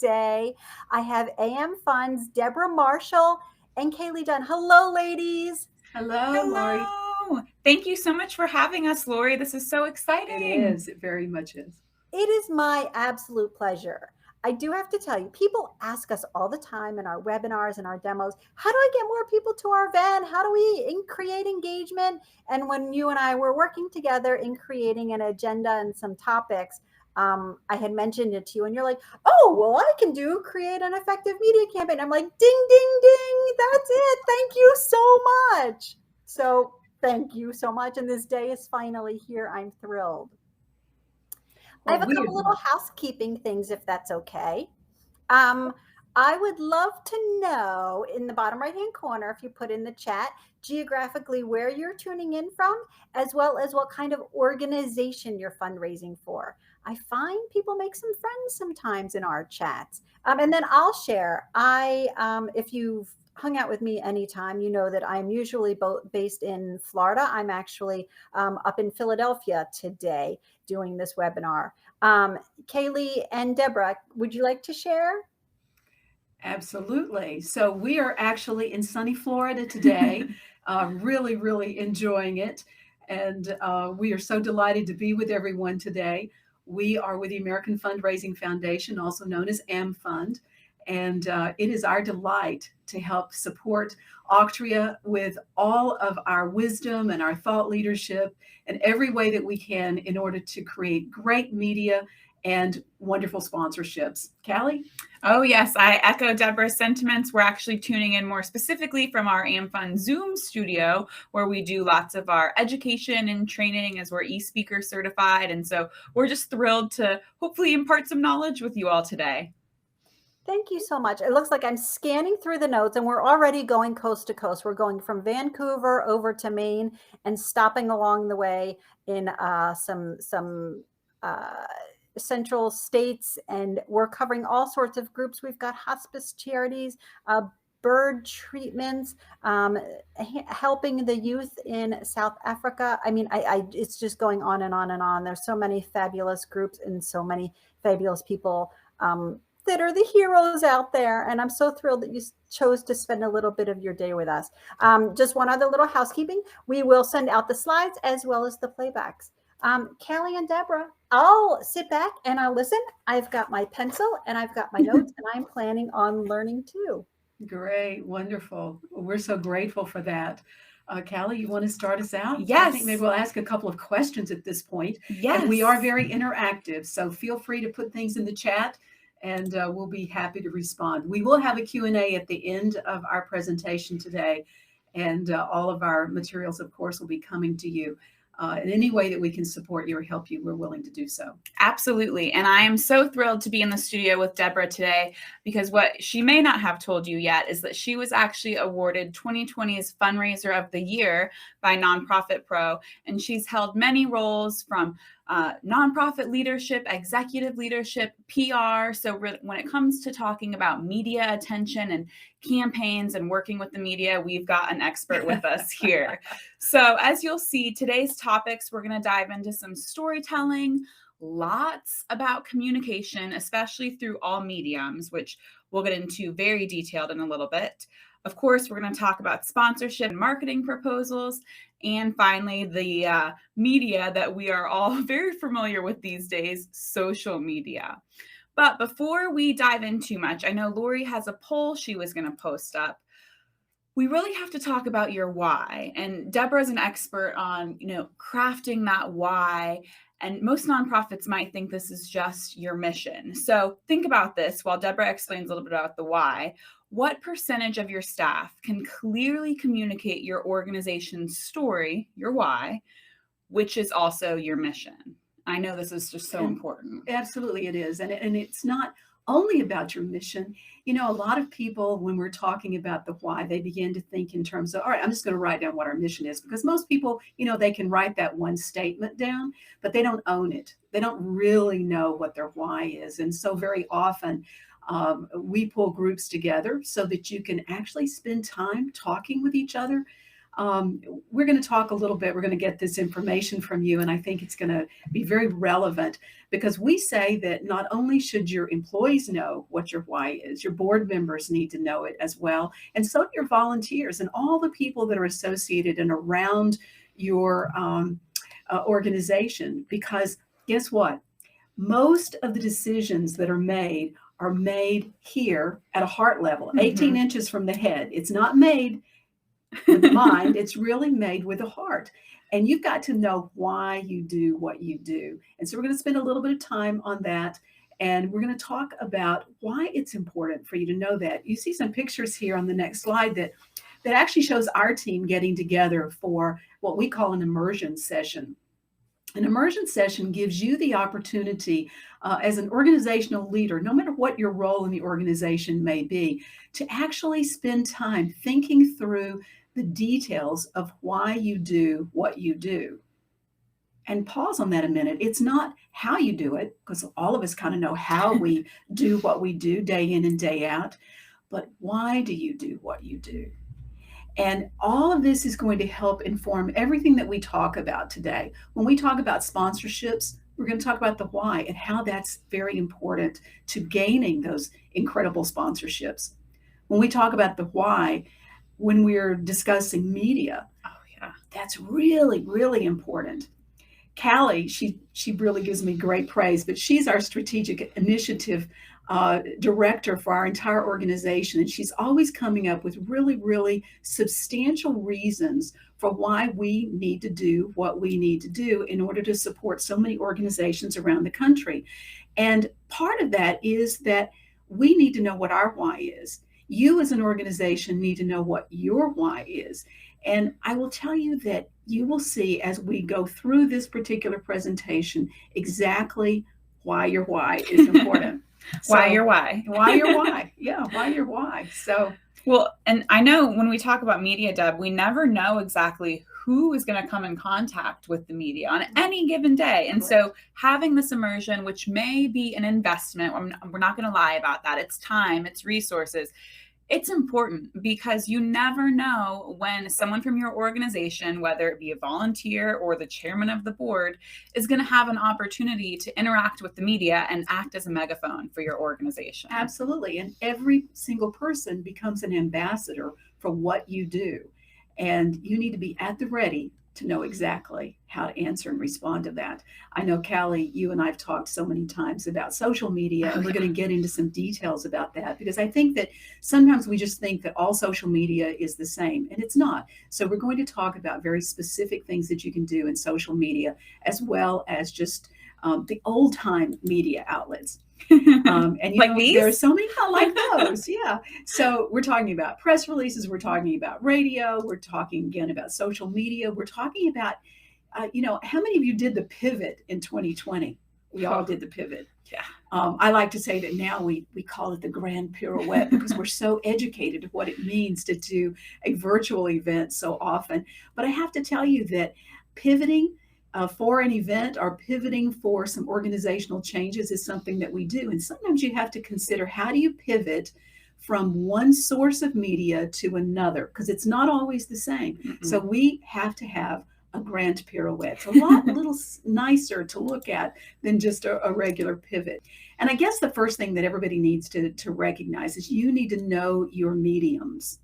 today. I have AmFund's Deborah Marshall and Kalley Dunn. Hello, ladies. Hello, Lori. Hello. Thank you so much for having us, Lori. This is so exciting. It is. It very much is. It is my absolute pleasure. I do have to tell you, people ask us all the time in our webinars and our demos, how do I get more people to our event? How do we create engagement? And when you and I were working together in creating an agenda and some topics, I had mentioned it to you and you're like, oh, well, I can create an effective media campaign. I'm like, ding, ding, ding. That's it. Thank you so much. So thank you so much. And this day is finally here. I'm thrilled. I have a couple little housekeeping things, if that's okay. I would love to know in the bottom right-hand corner, if you put in the chat, geographically where you're tuning in from, as well as what kind of organization you're fundraising for. I find people make some friends sometimes in our chats. And then I'll share. If you've hung out with me anytime, you know that I'm usually based in Florida. I'm actually up in Philadelphia today doing this webinar. Kalley and Deborah, would you like to share? Absolutely. So we are actually in sunny Florida today, really, really enjoying it. And we are so delighted to be with everyone today. We are with the American Fundraising Foundation, also known as AmFund. And it is our delight to help support Auctria with all of our wisdom and our thought leadership in every way that we can in order to create great media and wonderful sponsorships. Kalley? Oh, yes. I echo Deborah's sentiments. We're actually tuning in more specifically from our AmFund Zoom studio, where we do lots of our education and training as we're e-speaker certified. And so we're just thrilled to hopefully impart some knowledge with you all today. Thank you so much. It looks like I'm scanning through the notes and we're already going coast to coast. We're going from Vancouver over to Maine and stopping along the way in some central states. And we're covering all sorts of groups. We've got hospice charities, bird treatments, helping the youth in South Africa. I mean, it's just going on and on and on. There's so many fabulous groups and so many fabulous people that are the heroes out there. And I'm so thrilled that you chose to spend a little bit of your day with us. Just one other little housekeeping. We will send out the slides as well as the playbacks. Kalley and Deborah, I'll sit back and I'll listen. I've got my pencil and I've got my notes and I'm planning on learning too. Great. Wonderful. We're so grateful for that. Kalley, you want to start us out? Yes. I think maybe we'll ask a couple of questions at this point. Yes. And we are very interactive, so feel free to put things in the chat and we'll be happy to respond. We will have a Q&A at the end of our presentation today, and all of our materials, of course, will be coming to you. In any way that we can support you or help you, we're willing to do so. Absolutely. And I am so thrilled to be in the studio with Deborah today, because what she may not have told you yet is that she was actually awarded 2020's Fundraiser of the Year by Nonprofit Pro. And she's held many roles from nonprofit leadership, executive leadership, PR. So when it comes to talking about media attention and campaigns and working with the media, we've got an expert with us here. So as you'll see, today's topics, we're going to dive into some storytelling, lots about communication, especially through all mediums, which we'll get into very detailed in a little bit. Of course, we're going to talk about sponsorship and marketing proposals. And finally, the media that we are all very familiar with these days, social media. But before we dive in too much, I know Lori has a poll she was going to post up. We really have to talk about your why. And Deborah is an expert on, crafting that why. And most nonprofits might think this is just your mission. So think about this while Deborah explains a little bit about the why. What percentage of your staff can clearly communicate your organization's story, your why, which is also your mission? I know this is just so important. Absolutely it is. And it's not only about your mission. A lot of people, when we're talking about the why, they begin to think in terms of, all right, I'm just going to write down what our mission is. Because most people, they can write that one statement down, but they don't own it. They don't really know what their why is. And so very often, we pull groups together so that you can actually spend time talking with each other we're going to talk a little bit. We're going to get this information from you, and I think it's going to be very relevant because we say that not only should your employees know what your why is, your board members need to know it as well, and so do your volunteers and all the people that are associated and around your organization. Because guess what? Most of the decisions that are made here at a heart level, 18 inches from the head. It's not made with the mind, it's really made with the heart. And you've got to know why you do what you do. And so we're going to spend a little bit of time on that. And we're going to talk about why it's important for you to know that. You see some pictures here on the next slide that actually shows our team getting together for what we call an immersion session. An immersion session gives you the opportunity as an organizational leader, no matter what your role in the organization may be, to actually spend time thinking through the details of why you do what you do. And pause on that a minute. It's not how you do it, because all of us kind of know how we do what we do day in and day out, but why do you do what you do? And all of this is going to help inform everything that we talk about today. When we talk about sponsorships, we're going to talk about the why and how that's very important to gaining those incredible sponsorships. When we talk about the why, when we're discussing media, that's really, really important. Kalley, she really gives me great praise, but she's our strategic initiative director for our entire organization. And she's always coming up with really, really substantial reasons for why we need to do what we need to do in order to support so many organizations around the country. And part of that is that we need to know what our why is. You as an organization need to know what your why is. And I will tell you that you will see as we go through this particular presentation exactly why your why is important. Why your why? Why your why? Yeah, why your why? So, well, and I know when we talk about media, Deb, we never know exactly who is going to come in contact with the media on any given day. And so having this immersion, which may be an investment, we're not going to lie about that. It's time, it's resources. It's important because you never know when someone from your organization, whether it be a volunteer or the chairman of the board, is going to have an opportunity to interact with the media and act as a megaphone for your organization. Absolutely. And every single person becomes an ambassador for what you do. And you need to be at the ready to know exactly how to answer and respond to that. I know, Kalley, you and I have talked so many times about social media, and we're going to get into some details about that, because I think that sometimes we just think that all social media is the same, and it's not. So we're going to talk about very specific things that you can do in social media, as well as just the old time media outlets. And like these? There are so many like those. Yeah. So we're talking about press releases. We're talking about radio. We're talking again about social media. We're talking about, how many of you did the pivot in 2020? We all did the pivot. Yeah. I like to say that now we call it the grand pirouette because we're so educated of what it means to do a virtual event so often. But I have to tell you that pivoting for an event or pivoting for some organizational changes is something that we do. And sometimes you have to consider, how do you pivot from one source of media to another? Because it's not always the same. Mm-hmm. So we have to have a grand pirouette. It's a little nicer to look at than just a regular pivot. And I guess the first thing that everybody needs to recognize is you need to know your mediums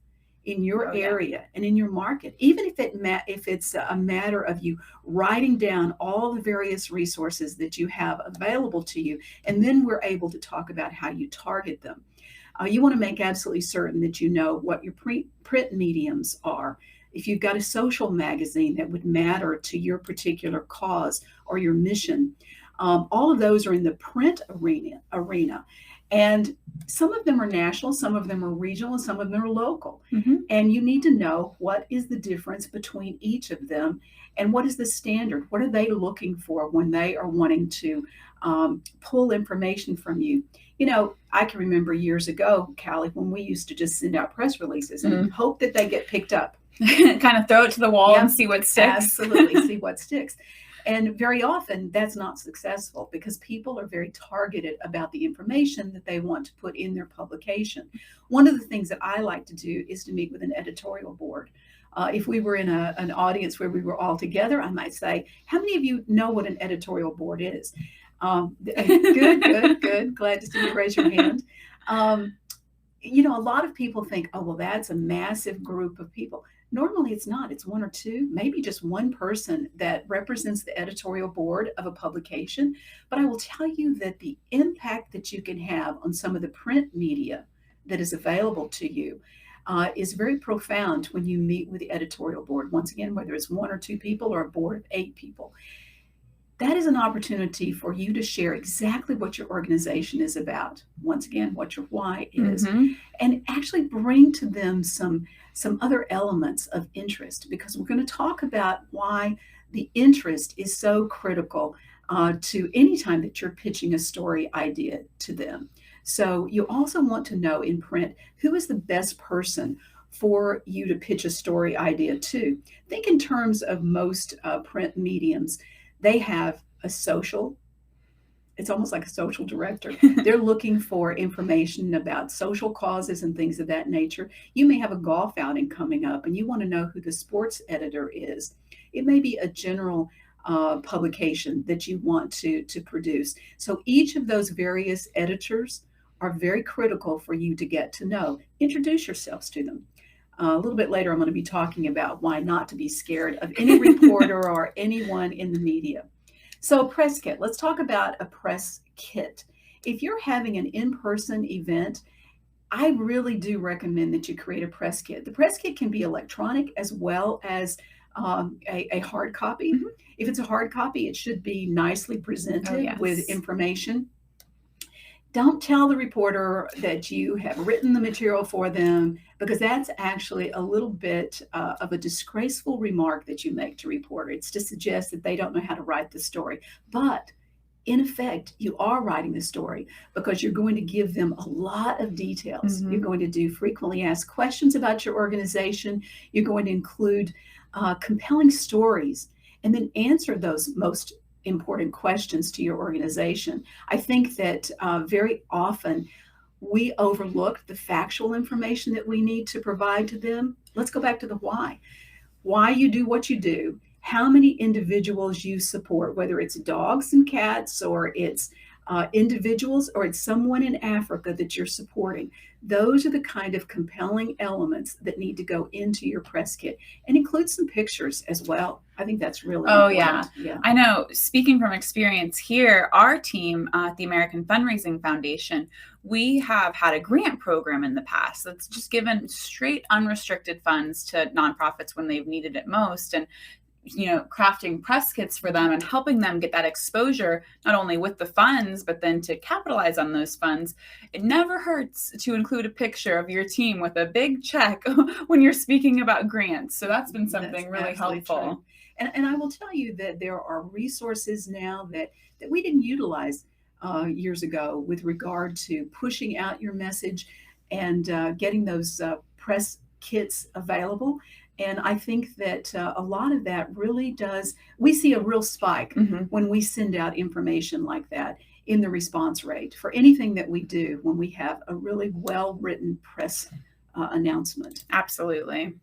in your area and in your market, even if it's a matter of you writing down all the various resources that you have available to you, and then we're able to talk about how you target them. You want to make absolutely certain that you know what your print mediums are. If you've got a social magazine that would matter to your particular cause or your mission, all of those are in the print arena. And some of them are national, some of them are regional, and some of them are local. Mm-hmm. And you need to know what is the difference between each of them and what is the standard. What are they looking for when they are wanting to pull information from you? I can remember years ago, Kalley, when we used to just send out press releases and hope that they get picked up. Kind of throw it to the wall and see what sticks. Absolutely, see what sticks. And very often that's not successful because people are very targeted about the information that they want to put in their publication. One of the things that I like to do is to meet with an editorial board. If we were in an audience where we were all together, I might say, how many of you know what an editorial board is? Good. Glad to see you raise your hand. A lot of people think, oh, well, that's a massive group of people. Normally it's not. It's one or two, maybe just one person that represents the editorial board of a publication. But I will tell you that the impact that you can have on some of the print media that is available to you is very profound when you meet with the editorial board. Once again, whether it's one or two people or a board of 8 people. That is an opportunity for you to share exactly what your organization is about. Once again, what your why is, and actually bring to them some other elements of interest, because we're going to talk about why the interest is so critical to any time that you're pitching a story idea to them. So you also want to know in print, who is the best person for you to pitch a story idea to. Think in terms of most print mediums. They have a social, it's almost like a social director. They're looking for information about social causes and things of that nature. You may have a golf outing coming up and you want to know who the sports editor is. It may be a general publication that you want to produce. So each of those various editors are very critical for you to get to know. Introduce yourselves to them. A little bit later, I'm going to be talking about why not to be scared of any reporter or anyone in the media. So press kit, let's talk about a press kit. If you're having an in-person event, I really do recommend that you create a press kit. The press kit can be electronic as well as a hard copy. If it's a hard copy, it should be nicely presented with information. Don't tell the reporter that you have written the material for them, because that's actually a little bit of a disgraceful remark that you make to reporter. It's to suggest that they don't know how to write the story. But in effect, you are writing the story because you're going to give them a lot of details. You're going to do frequently asked questions about your organization. You're going to include compelling stories and then answer those most important questions to your organization. I think that very often we overlook the factual information that we need to provide to them. Let's go back to the why you do what you do, how many individuals you support, whether it's dogs and cats or it's individuals or it's someone in Africa that you're supporting. Those are the kind of compelling elements that need to go into your press kit, and include some pictures as well. I think that's really important. Yeah. I know, speaking from experience here, our team at the American Fundraising Foundation, we have had a grant program in the past that's just given straight unrestricted funds to nonprofits when they've needed it most. And crafting press kits for them and helping them get that exposure, not only with the funds, but then to capitalize on those funds. It never hurts to include a picture of your team with a big check when you're speaking about grants. So that's been something really helpful. And I will tell you that there are resources now that we didn't utilize years ago with regard to pushing out your message and getting those press kits available. And I think that a lot of that really does, we see a real spike when we send out information like that in the response rate for anything that we do when we have a really well-written press announcement. Absolutely.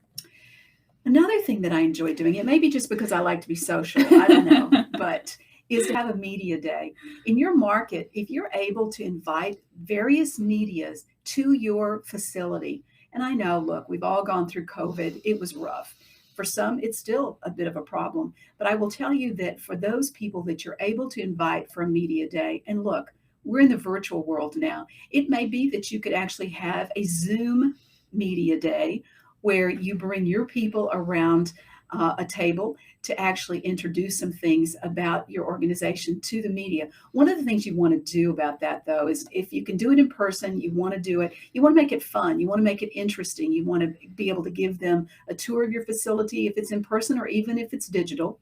Another thing that I enjoy doing, it may be just because I like to be social, I don't know, but is to have a media day. In your market, if you're able to invite various medias to your facility, and I know, look, we've all gone through COVID. It was rough. For some, it's still a bit of a problem. But I will tell you that for those people that you're able to invite for a media day, and look, we're in the virtual world now. It may be that you could actually have a Zoom media day where you bring your people around a table to actually introduce some things about your organization to the media. One of the things you want to do about that, though, is if you can do it in person, you want to make it fun. You want to make it interesting. You want to be able to give them a tour of your facility if it's in person or even if it's digital.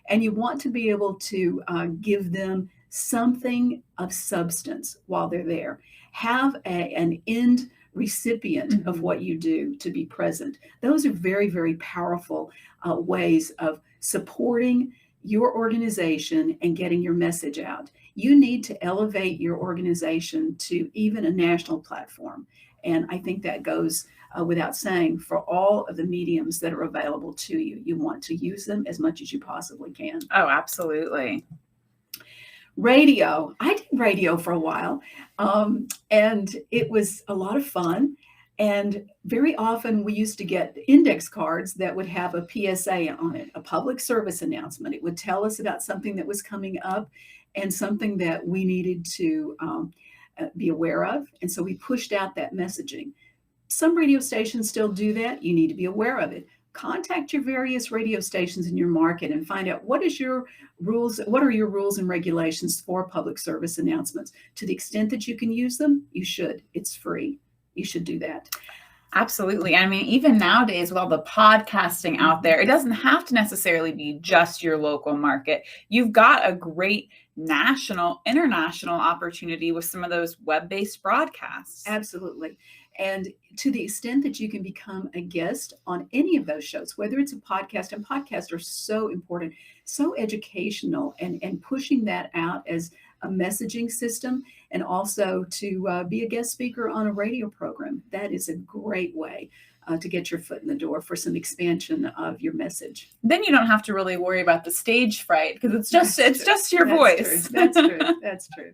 And you want to be able to give them something of substance while they're there. Have an end recipient of what you do to be present. Those are very, very powerful ways of supporting your organization and getting your message out. You need to elevate your organization to even a national platform. And I think that goes without saying, for all of the mediums that are available to you. You want to use them as much as you possibly can. Oh, absolutely. Radio. I did radio for a while, and it was a lot of fun. And very often we used to get index cards that would have a PSA on it, a public service announcement. It would tell us about something that was coming up and something that we needed to be aware of. And so we pushed out that messaging. Some radio stations still do that. You need to be aware of it. Contact your various radio stations in your market and find out what are your rules and regulations for public service announcements. To the extent that you can use them, you should. It's free. You should do that. Absolutely. I mean, even nowadays with all the podcasting out there, it doesn't have to necessarily be just your local market. You've got a great national, international opportunity with some of those web-based broadcasts. Absolutely. And to the extent that you can become a guest on any of those shows, whether it's a podcast, and podcasts are so important, so educational, and pushing that out as a messaging system, and also to be a guest speaker on a radio program. That is a great way to get your foot in the door for some expansion of your message. Then you don't have to really worry about the stage fright because it's just your voice. That's true. That's true.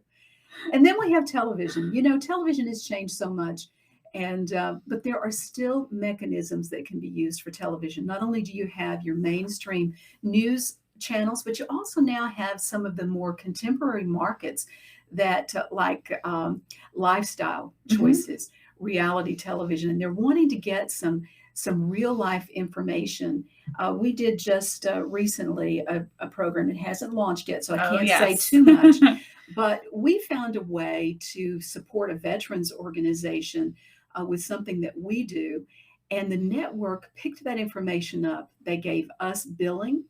And then we have television. You know, television has changed so much. And but there are still mechanisms that can be used for television. Not only do you have your mainstream news channels, but you also now have some of the more contemporary markets that like lifestyle choices, reality television, and they're wanting to get some real life information. We did just recently a program. It hasn't launched yet, so I can't say too much. But we found a way to support a veterans organization with something that we do. And the network picked that information up. They gave us billing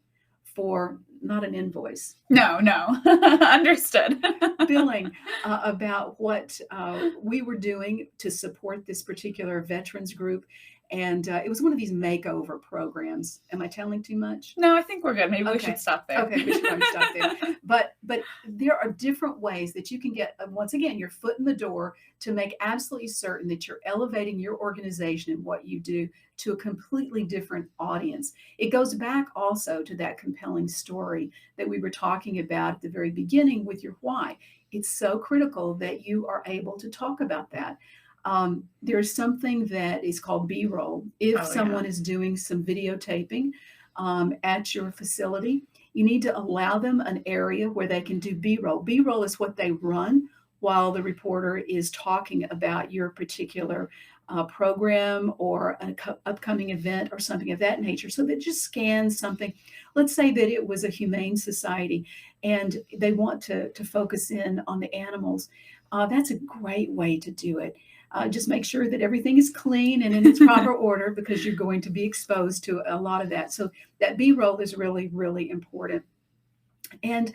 for not an invoice. No. Understood. Billing about what we were doing to support this particular veterans group. And it was one of these makeover programs. Am I telling too much? No, I think we're good. Maybe we should stop there. Okay, we should probably stop there. But there are different ways that you can get, once again, your foot in the door to make absolutely certain that you're elevating your organization and what you do to a completely different audience. It goes back also to that compelling story that we were talking about at the very beginning with your why. It's so critical that you are able to talk about that. There's something that is called B-roll. If someone is doing some videotaping at your facility, you need to allow them an area where they can do B-roll. B-roll is what they run while the reporter is talking about your particular program or an upcoming event or something of that nature. So that just scans something. Let's say that it was a humane society and they want to focus in on the animals. That's a great way to do it. Just make sure that everything is clean and in its proper order, because you're going to be exposed to a lot of that. So that B-roll is really, really important. And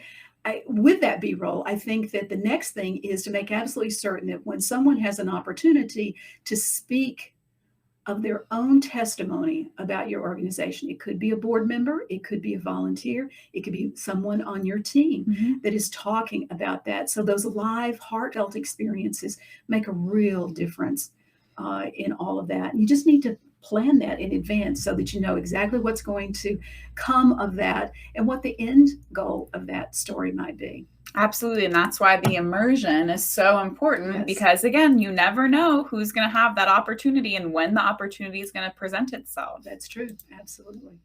with that B-roll, I think that the next thing is to make absolutely certain that when someone has an opportunity to speak of their own testimony about your organization, it could be a board member, it could be a volunteer, it could be someone on your team that is talking about that. So those live, heartfelt experiences make a real difference in all of that. And you just need to plan that in advance so that you know exactly what's going to come of that and what the end goal of that story might be. Absolutely. And that's why the immersion is so important, because again, you never know who's going to have that opportunity and when the opportunity is going to present itself. That's true. Absolutely.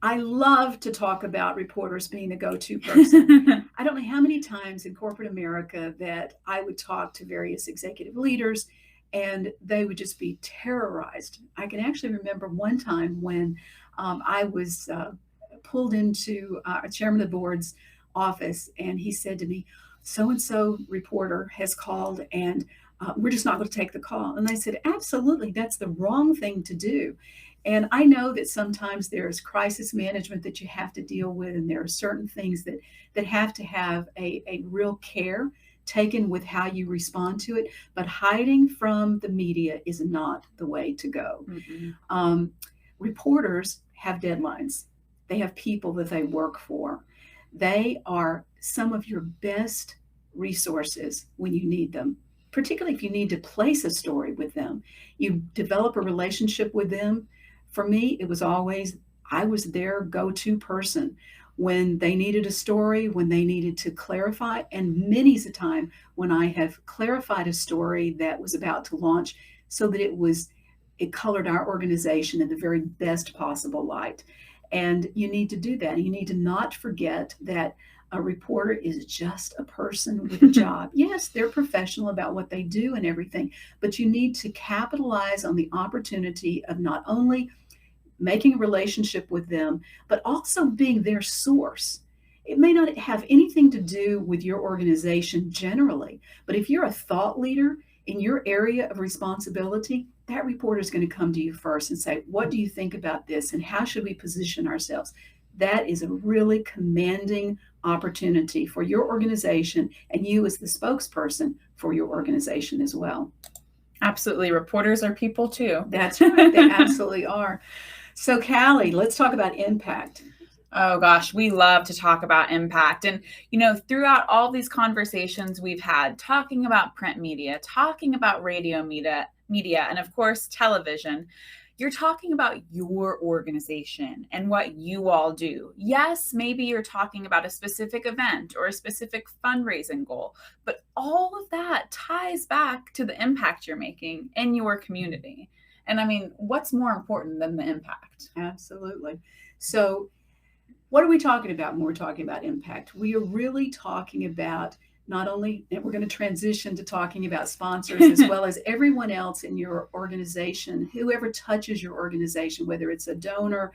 I love to talk about reporters being the go-to person. I don't know how many times in corporate America that I would talk to various executive leaders and they would just be terrorized. I can actually remember one time when I was pulled into a chairman of the board's office, and he said to me, so-and-so reporter has called and we're just not going to take the call. And I said, absolutely, that's the wrong thing to do. And I know that sometimes there's crisis management that you have to deal with, and there are certain things that have to have a real care taken with how you respond to it. But hiding from the media is not the way to go. Reporters have deadlines. They have people that they work for. They are some of your best resources when you need them. particularly if you need to place a story with them, you develop a relationship with them. For me, it was always, I was their go-to person when they needed a story, when they needed to clarify. And many's a time when I have clarified a story that was about to launch so that it colored our organization in the very best possible light. And you need to do that. You need to not forget that a reporter is just a person with a job. Yes, they're professional about what they do and everything, but you need to capitalize on the opportunity of not only making a relationship with them, but also being their source. It may not have anything to do with your organization generally, but if you're a thought leader in your area of responsibility, that reporter is going to come to you first and say, what do you think about this? And how should we position ourselves? That is a really commanding opportunity for your organization and you as the spokesperson for your organization as well. Absolutely. Reporters are people too. That's right. They absolutely are. So Kalley, let's talk about impact. Oh gosh, we love to talk about impact. And, throughout all these conversations we've had, talking about print media, talking about radio media, and of course, television, you're talking about your organization and what you all do. Yes, maybe you're talking about a specific event or a specific fundraising goal, but all of that ties back to the impact you're making in your community. And I mean, what's more important than the impact? Absolutely. So what are we talking about when we're talking about impact? We are really talking about not only, and we're going to transition to talking about sponsors as well as everyone else in your organization, whoever touches your organization, whether it's a donor,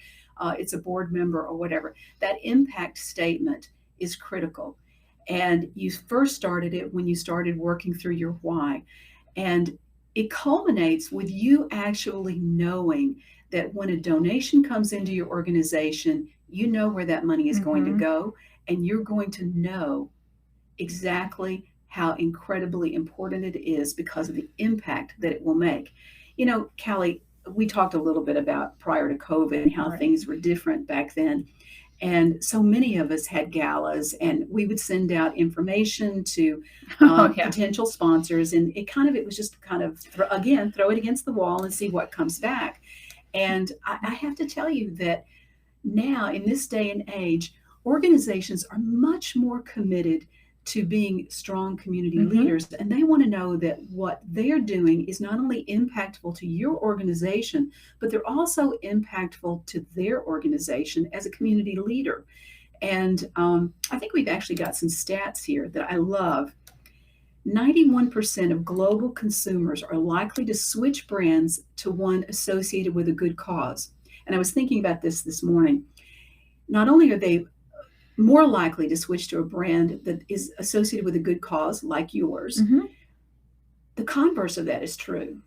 it's a board member or whatever, that impact statement is critical. And you first started it when you started working through your why. And it culminates with you actually knowing that when a donation comes into your organization, you know where that money is going to go, and you're going to know exactly how incredibly important it is because of the impact that it will make. Kalley, we talked a little bit about prior to COVID and how things were different back then. And so many of us had galas and we would send out information to potential sponsors. And it was just kind of, throw it against the wall and see what comes back. And I have to tell you that now in this day and age, organizations are much more committed to being strong community leaders. And they want to know that what they're doing is not only impactful to your organization, but they're also impactful to their organization as a community leader. And I think we've actually got some stats here that I love. 91% of global consumers are likely to switch brands to one associated with a good cause. And I was thinking about this morning. Not only are they more likely to switch to a brand that is associated with a good cause like yours, the converse of that is true.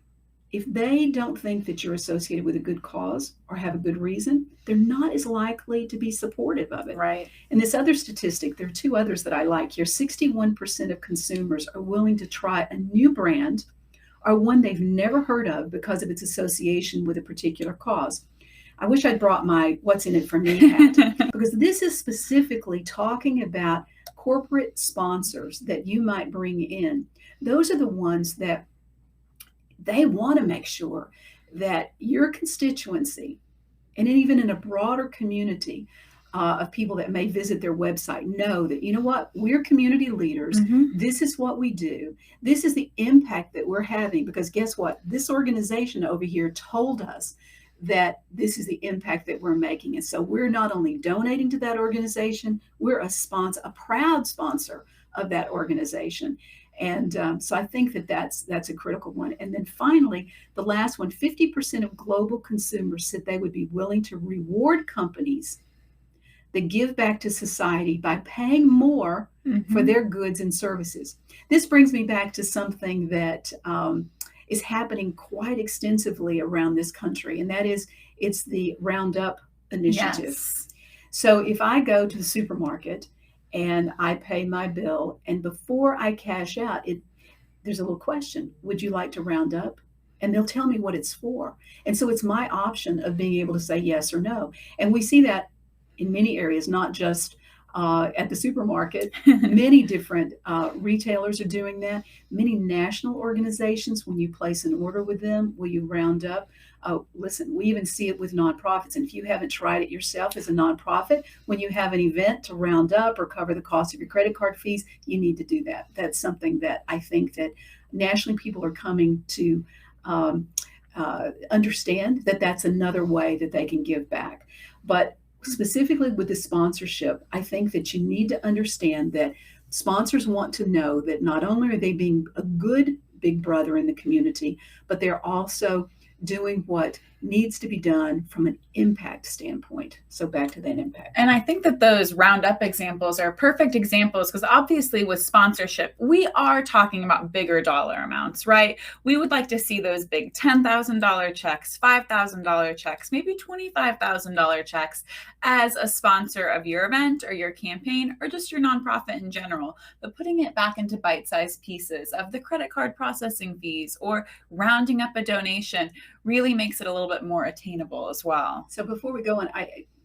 If they don't think that you're associated with a good cause or have a good reason, they're not as likely to be supportive of it. Right. And this other statistic, there are two others that I like here. 61% of consumers are willing to try a new brand or one they've never heard of because of its association with a particular cause. I wish I'd brought my What's in It for Me hat, because this is specifically talking about corporate sponsors that you might bring in. Those are the ones that they want to make sure that your constituency, and even in a broader community of people that may visit their website, know that, you know what, we're community leaders. This is what we do. This is the impact that we're having, because guess what? This organization over here told us that this is the impact that we're making. And so we're not only donating to that organization, we're a proud sponsor of that organization. And so I think that's a critical one. And then finally, the last one, 50% of global consumers said they would be willing to reward companies that give back to society by paying more for their goods and services. This brings me back to something that is happening quite extensively around this country, and that is it's the Roundup initiative. Yes. So if I go to the supermarket and I pay my bill, and before I cash out, there's a little question: would you like to round up? And they'll tell me what it's for. And so it's my option of being able to say yes or no. And we see that in many areas, not just at the supermarket. Many different retailers are doing that. Many national organizations, when you place an order with them, will you round up? Listen, we even see it with nonprofits. And if you haven't tried it yourself as a nonprofit, when you have an event to round up or cover the cost of your credit card fees, you need to do that. That's something that I think that nationally people are coming to understand, that that's another way that they can give back. But specifically with the sponsorship, I think that you need to understand that sponsors want to know that not only are they being a good big brother in the community, but they're also doing what needs to be done from an impact standpoint. So back to that impact. And I think that those roundup examples are perfect examples because obviously with sponsorship, we are talking about bigger dollar amounts, right? We would like to see those big $10,000 checks, $5,000 checks, maybe $25,000 checks as a sponsor of your event or your campaign or just your nonprofit in general. But putting it back into bite-sized pieces of the credit card processing fees or rounding up a donation really makes it a little bit more attainable as well. So before we go on,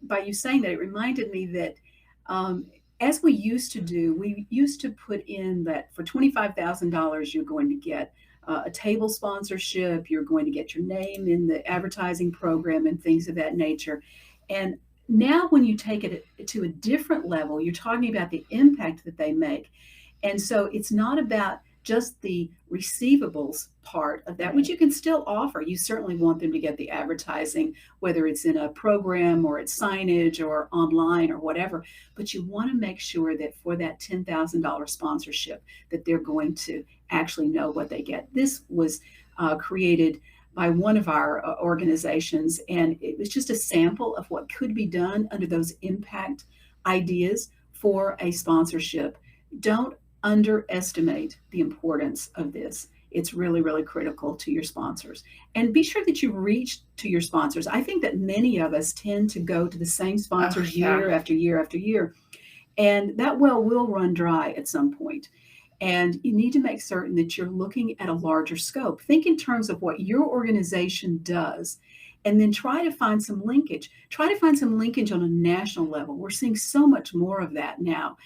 by you saying that, it reminded me that as we used to do, we used to put in that for $25,000, you're going to get a table sponsorship, you're going to get your name in the advertising program and things of that nature. And now when you take it to a different level, you're talking about the impact that they make. And so it's not about just the receivables part of that, which you can still offer. You certainly want them to get the advertising, whether it's in a program or it's signage or online or whatever. But you want to make sure that for that $10,000 sponsorship, that they're going to actually know what they get. This was created by one of our organizations, and it was just a sample of what could be done under those impact ideas for a sponsorship. Don't underestimate the importance of this. It's really, really critical to your sponsors. And be sure that you reach to your sponsors. I think that many of us tend to go to the same sponsors year after year after year. And that well will run dry at some point. And you need to make certain that you're looking at a larger scope. Think in terms of what your organization does, and then try to find some linkage. Try to find some linkage on a national level. We're seeing so much more of that now.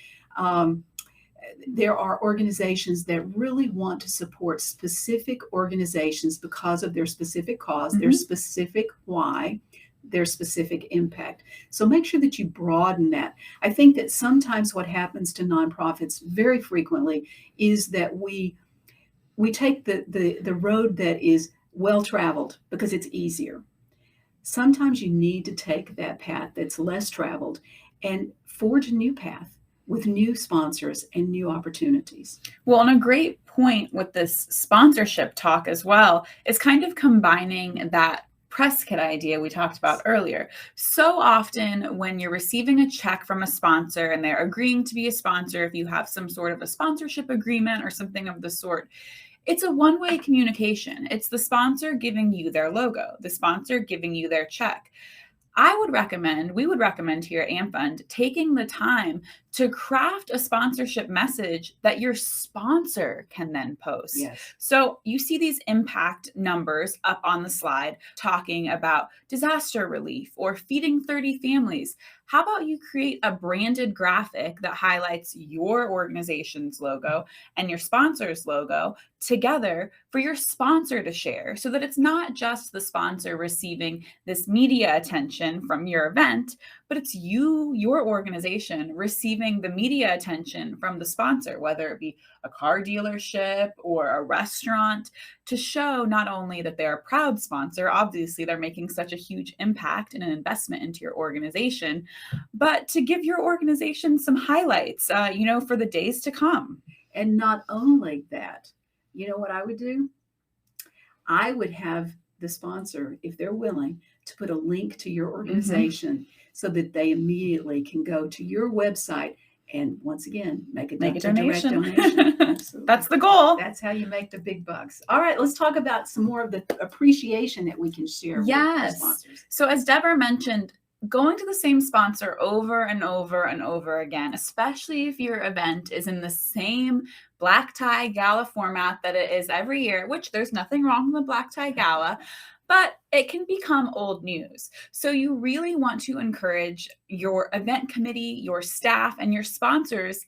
There are organizations that really want to support specific organizations because of their specific cause, their specific why, their specific impact. So make sure that you broaden that. I think that sometimes what happens to nonprofits very frequently is that we take the road that is well-traveled because it's easier. Sometimes you need to take that path that's less traveled and forge a new path with new sponsors and new opportunities. Well, and a great point with this sponsorship talk as well is kind of combining that press kit idea we talked about earlier. So often when you're receiving a check from a sponsor and they're agreeing to be a sponsor, if you have some sort of a sponsorship agreement or something of the sort, it's a one-way communication. It's the sponsor giving you their logo, the sponsor giving you their check. We would recommend here at AmFund taking the time to craft a sponsorship message that your sponsor can then post. Yes. So you see these impact numbers up on the slide talking about disaster relief or feeding 30 families. How about you create a branded graphic that highlights your organization's logo and your sponsor's logo together for your sponsor to share, so that it's not just the sponsor receiving this media attention from your event, but it's you, your organization, receiving the media attention from the sponsor, whether it be a car dealership or a restaurant, to show not only that they're a proud sponsor, obviously they're making such a huge impact and an investment into your organization, but to give your organization some highlights, for the days to come. And not only that, you know what I would do? I would have the sponsor, if they're willing, to put a link to your organization so that they immediately can go to your website and once again make a donation. Direct donation. Absolutely. That's the goal. That's how you make the big bucks. All right, let's talk about some more of the appreciation that we can share with our sponsors. So as Deborah mentioned, going to the same sponsor over and over and over again, especially if your event is in the same black tie gala format that it is every year, which there's nothing wrong with the black tie gala, but it can become old news. So you really want to encourage your event committee, your staff, and your sponsors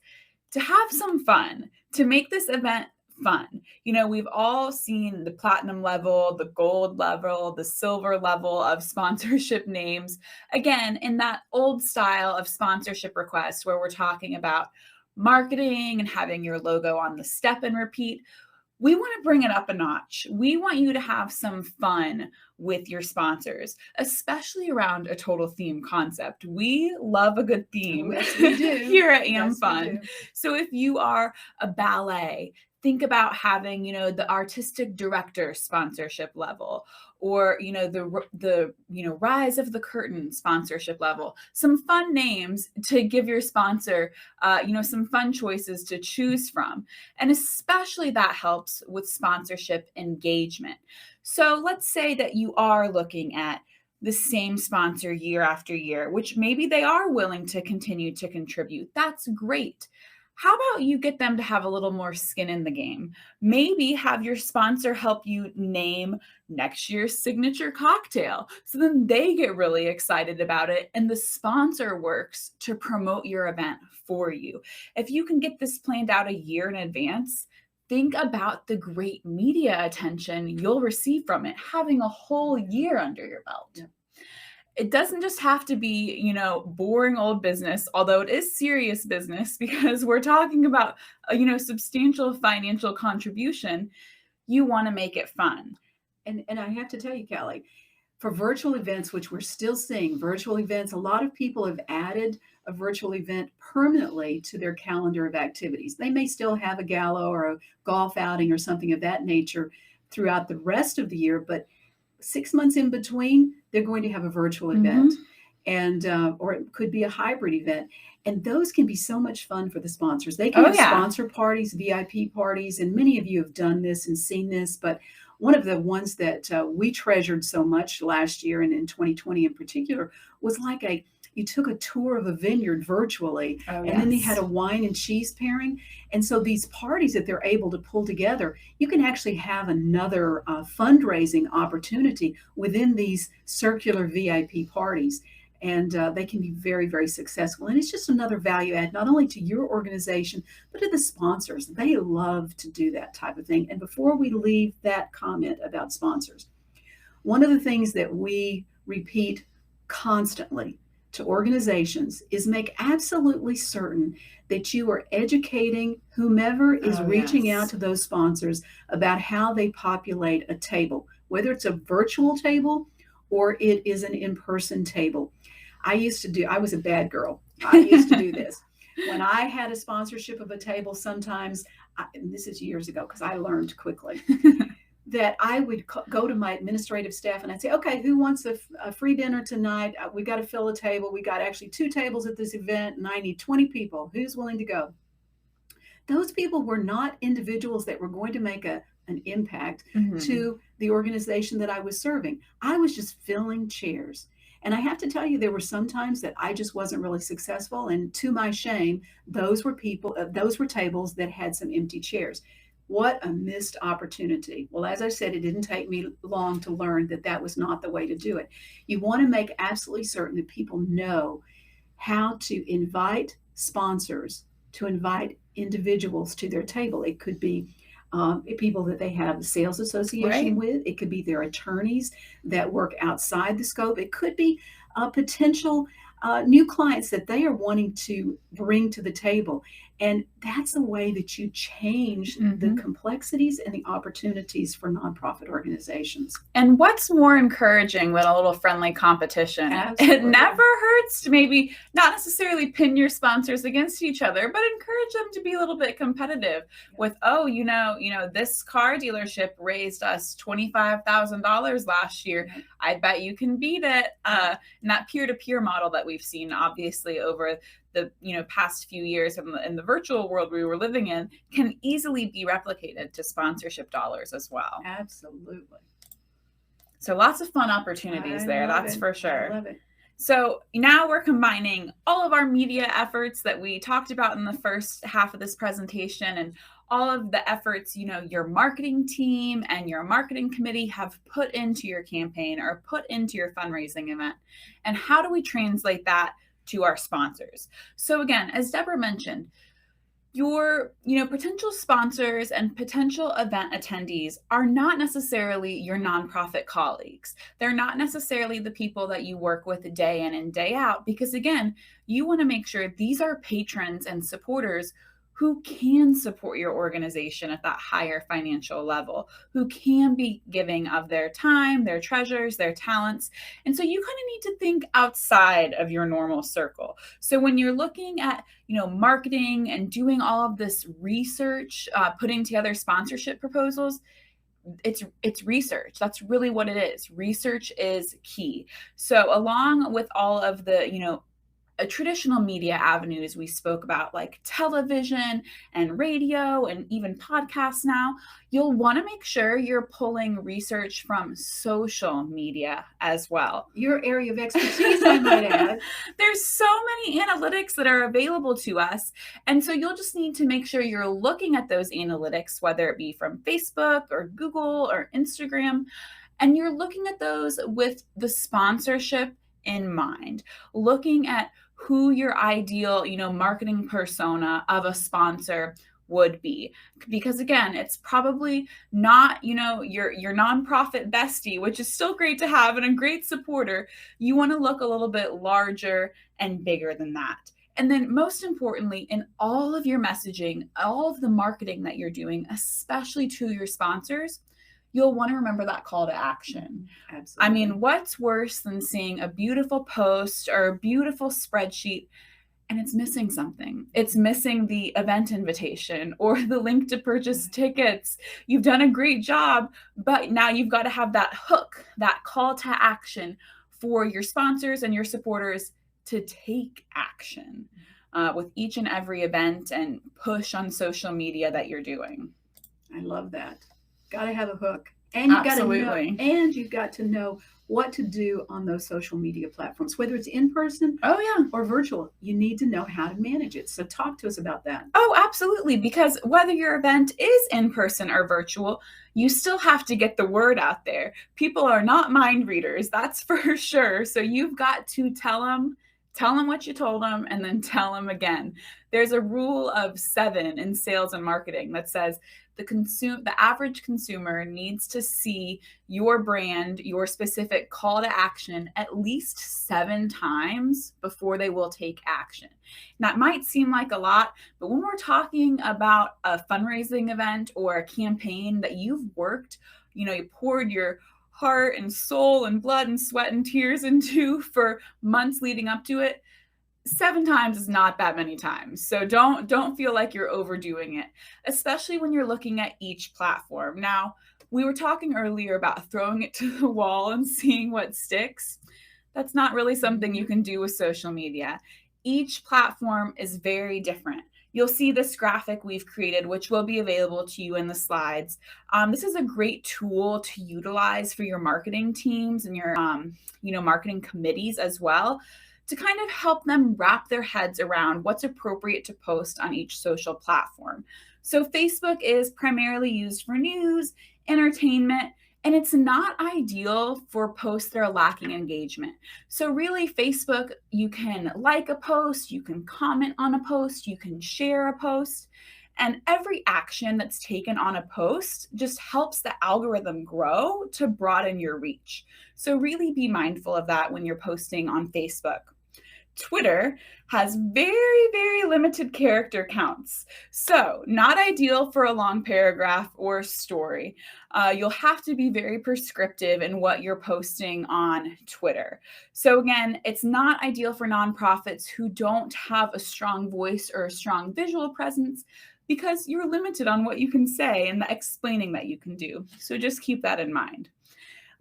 to have some fun, to make this event fun. You know, we've all seen the platinum level, the gold level, the silver level of sponsorship names. Again, in that old style of sponsorship request where we're talking about marketing and having your logo on the step and repeat. We want to bring it up a notch. We want you to have some fun with your sponsors, especially around a total theme concept. We love a good theme. Yes, we do. Here at Yes, we AmFund. do. So if you are a ballet, think about having, you know, the artistic director sponsorship level, or, you know, the Rise of the Curtain sponsorship level. Some fun names to give your sponsor, some fun choices to choose from. And especially that helps with sponsorship engagement. So let's say that you are looking at the same sponsor year after year, which maybe they are willing to continue to contribute. That's great. How about you get them to have a little more skin in the game? Maybe have your sponsor help you name next year's signature cocktail. So then they get really excited about it and the sponsor works to promote your event for you. If you can get this planned out a year in advance, think about the great media attention you'll receive from it, having a whole year under your belt. Yeah. It doesn't just have to be, you know, boring old business, although it is serious business because we're talking about, substantial financial contribution. You want to make it fun. And I have to tell you, Kalley, for virtual events, which we're still seeing, virtual events, a lot of people have added a virtual event permanently to their calendar of activities. They may still have a gala or a golf outing or something of that nature throughout the rest of the year, but 6 months in between, they're going to have a virtual event, and or it could be a hybrid event. And those can be so much fun for the sponsors. They can have sponsor parties, VIP parties, and many of you have done this and seen this. But one of the ones that we treasured so much last year and in 2020 in particular was like you took a tour of a vineyard virtually, and then they had a wine and cheese pairing. And so these parties that they're able to pull together, you can actually have another fundraising opportunity within these circular VIP parties. And they can be very, very successful. And it's just another value add, not only to your organization, but to the sponsors. They love to do that type of thing. And before we leave that comment about sponsors, one of the things that we repeat constantly to organizations is make absolutely certain that you are educating whomever is reaching out to those sponsors about how they populate a table, whether it's a virtual table or it is an in-person table. I was a bad girl. I used to do this. When I had a sponsorship of a table, sometimes, and this is years ago because I learned quickly, that I would go to my administrative staff and I'd say, okay, who wants a free dinner tonight? We got to fill a table. We got actually 2 tables at this event and I need 20 people. Who's willing to go? Those people were not individuals that were going to make an impact to the organization that I was serving. I was just filling chairs. And I have to tell you, there were some times that I just wasn't really successful. And to my shame, those were tables that had some empty chairs. What a missed opportunity. Well, as I said, it didn't take me long to learn that that was not the way to do it. You want to make absolutely certain that people know how to invite sponsors, to invite individuals to their table. It could be people that they have a sales association with. It could be their attorneys that work outside the scope. It could be potential new clients that they are wanting to bring to the table. And that's the way that you change the complexities and the opportunities for nonprofit organizations. And what's more encouraging than a little friendly competition? Absolutely. It never hurts to maybe not necessarily pin your sponsors against each other, but encourage them to be a little bit competitive with, this car dealership raised us $25,000 last year. I bet you can beat it. And that peer-to-peer model that we've seen, obviously, over the past few years in the virtual world we were living in, can easily be replicated to sponsorship dollars as well. Absolutely. So lots of fun opportunities there, that's for sure. I love it. So now we're combining all of our media efforts that we talked about in the first half of this presentation and all of the efforts, your marketing team and your marketing committee have put into your campaign or put into your fundraising event. And how do we translate that to our sponsors? So again, as Deborah mentioned, your potential sponsors and potential event attendees are not necessarily your nonprofit colleagues. They're not necessarily the people that you work with day in and day out, because again, you want to make sure these are patrons and supporters who can support your organization at that higher financial level, who can be giving of their time, their treasures, their talents. And so you kind of need to think outside of your normal circle. So when you're looking at, marketing and doing all of this research, putting together sponsorship proposals, it's research. That's really what it is. Research is key. So along with all of the, traditional media avenues we spoke about, like television and radio and even podcasts now, you'll want to make sure you're pulling research from social media as well. Your area of expertise, I might add. There's so many analytics that are available to us. And so you'll just need to make sure you're looking at those analytics, whether it be from Facebook or Google or Instagram, and you're looking at those with the sponsorship in mind, looking at who your ideal, marketing persona of a sponsor would be. Because again, it's probably not, your nonprofit bestie, which is still great to have and a great supporter. You want to look a little bit larger and bigger than that. And then most importantly, in all of your messaging, all of the marketing that you're doing, especially to your sponsors, you'll want to remember that call to action. Absolutely. I mean, what's worse than seeing a beautiful post or a beautiful spreadsheet and it's missing something? It's missing the event invitation or the link to purchase tickets. You've done a great job, but now you've got to have that hook, that call to action for your sponsors and your supporters to take action with each and every event and push on social media that you're doing. I love that. Got to have a hook, and you've got to know what to do on those social media platforms, whether it's in person, or virtual. You need to know how to manage it. So talk to us about that. Oh, absolutely. Because whether your event is in person or virtual, you still have to get the word out there. People are not mind readers, that's for sure. So you've got to tell them what you told them, and then tell them again. There's a rule of 7 in sales and marketing that says the average consumer needs to see your brand, your specific call to action at least 7 times before they will take action. And that might seem like a lot, but when we're talking about a fundraising event or a campaign that you've worked, you poured your heart and soul and blood and sweat and tears into for months leading up to it, 7 times is not that many times. So don't feel like you're overdoing it, especially when you're looking at each platform. Now, we were talking earlier about throwing it to the wall and seeing what sticks. That's not really something you can do with social media. Each platform is very different. You'll see this graphic we've created, which will be available to you in the slides. This is a great tool to utilize for your marketing teams and your marketing committees as well, to kind of help them wrap their heads around what's appropriate to post on each social platform. So Facebook is primarily used for news, entertainment, and it's not ideal for posts that are lacking engagement. So really, Facebook, you can like a post, you can comment on a post, you can share a post, and every action that's taken on a post just helps the algorithm grow to broaden your reach. So really be mindful of that when you're posting on Facebook. Twitter has very, very limited character counts, so not ideal for a long paragraph or story. You'll have to be very prescriptive in what you're posting on Twitter. So again, it's not ideal for nonprofits who don't have a strong voice or a strong visual presence, because you're limited on what you can say and the explaining that you can do. So just keep that in mind.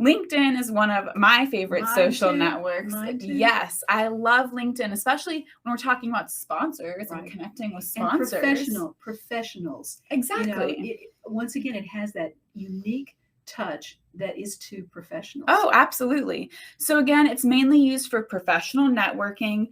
LinkedIn is one of my favorite social networks. Yes, I love LinkedIn, especially when we're talking about sponsors and connecting with sponsors. And professionals. Exactly. Once again, it has that unique touch that is to professionals? Oh, absolutely. So again, it's mainly used for professional networking,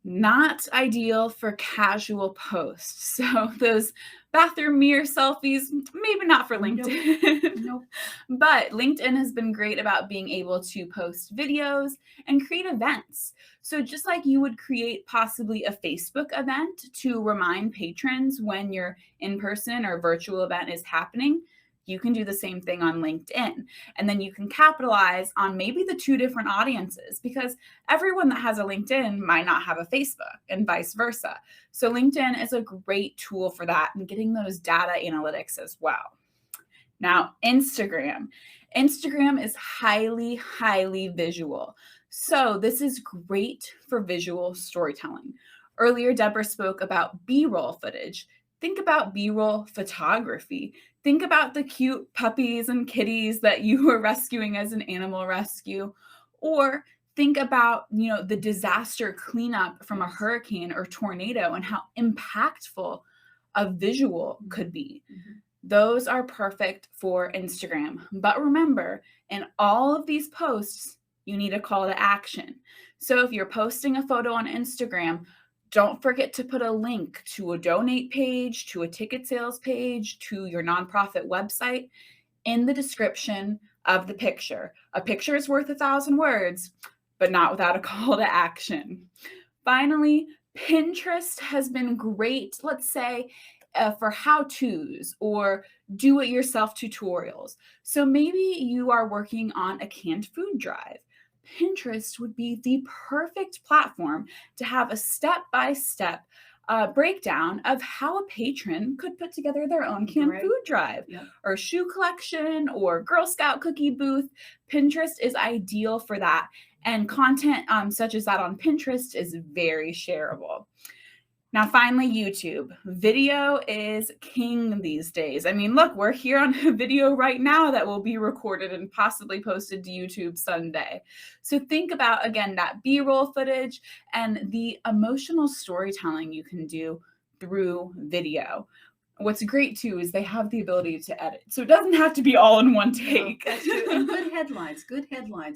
not ideal for casual posts. So those bathroom mirror selfies, maybe not for LinkedIn. Nope. But LinkedIn has been great about being able to post videos and create events. So just like you would create possibly a Facebook event to remind patrons when your in-person or virtual event is happening, you can do the same thing on LinkedIn. And then you can capitalize on maybe the two different audiences, because everyone that has a LinkedIn might not have a Facebook and vice versa. So LinkedIn is a great tool for that and getting those data analytics as well. Now, Instagram. Instagram is highly, highly visual. So this is great for visual storytelling. Earlier, Deborah spoke about B-roll footage. Think about B-roll photography. Think about the cute puppies and kitties that you were rescuing as an animal rescue. Or think about, the disaster cleanup from a hurricane or tornado and how impactful a visual could be. Mm-hmm. Those are perfect for Instagram. But remember, in all of these posts, you need a call to action. So if you're posting a photo on Instagram, don't forget to put a link to a donate page, to a ticket sales page, to your nonprofit website in the description of the picture. A picture is worth 1,000 words, but not without a call to action. Finally, Pinterest has been great, let's say, for how-tos or do-it-yourself tutorials. So maybe you are working on a canned food drive. Pinterest would be the perfect platform to have a step-by-step breakdown of how a patron could put together their own canned food drive, or shoe collection, or Girl Scout cookie booth. Pinterest is ideal for that. And content such as that on Pinterest is very shareable. Now, finally, YouTube. Video is king these days. I mean, look, we're here on a video right now that will be recorded and possibly posted to YouTube Sunday. So think about, again, that B-roll footage and the emotional storytelling you can do through video. What's great, too, is they have the ability to edit. So it doesn't have to be all in one take. No, that's true. And good headlines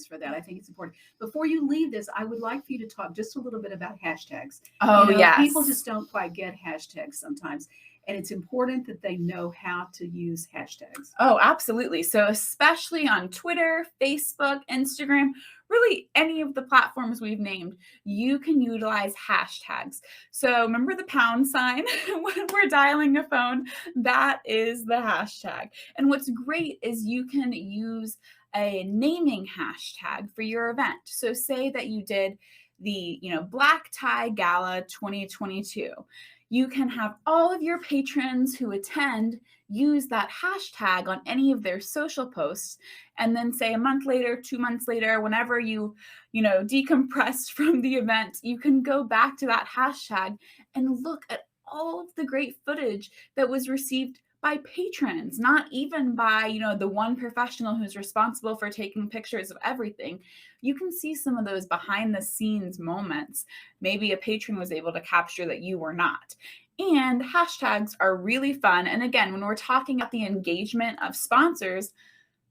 for that. I think it's important. Before you leave this, I would like for you to talk just a little bit about hashtags. Oh, yes. People just don't quite get hashtags sometimes. And it's important that they know how to use hashtags. Oh, absolutely. So especially on Twitter, Facebook, Instagram, really any of the platforms we've named, you can utilize hashtags. So remember the pound sign when we're dialing a phone? That is the hashtag. And what's great is you can use a naming hashtag for your event. So say that you did the, Black Tie Gala 2022. You can have all of your patrons who attend use that hashtag on any of their social posts, and then say a month later, 2 months later, whenever you decompressed from the event, you can go back to that hashtag and look at all of the great footage that was received by patrons, not even by, the one professional who's responsible for taking pictures of everything. You can see some of those behind the scenes moments. Maybe a patron was able to capture that you were not. And hashtags are really fun. And again, when we're talking about the engagement of sponsors,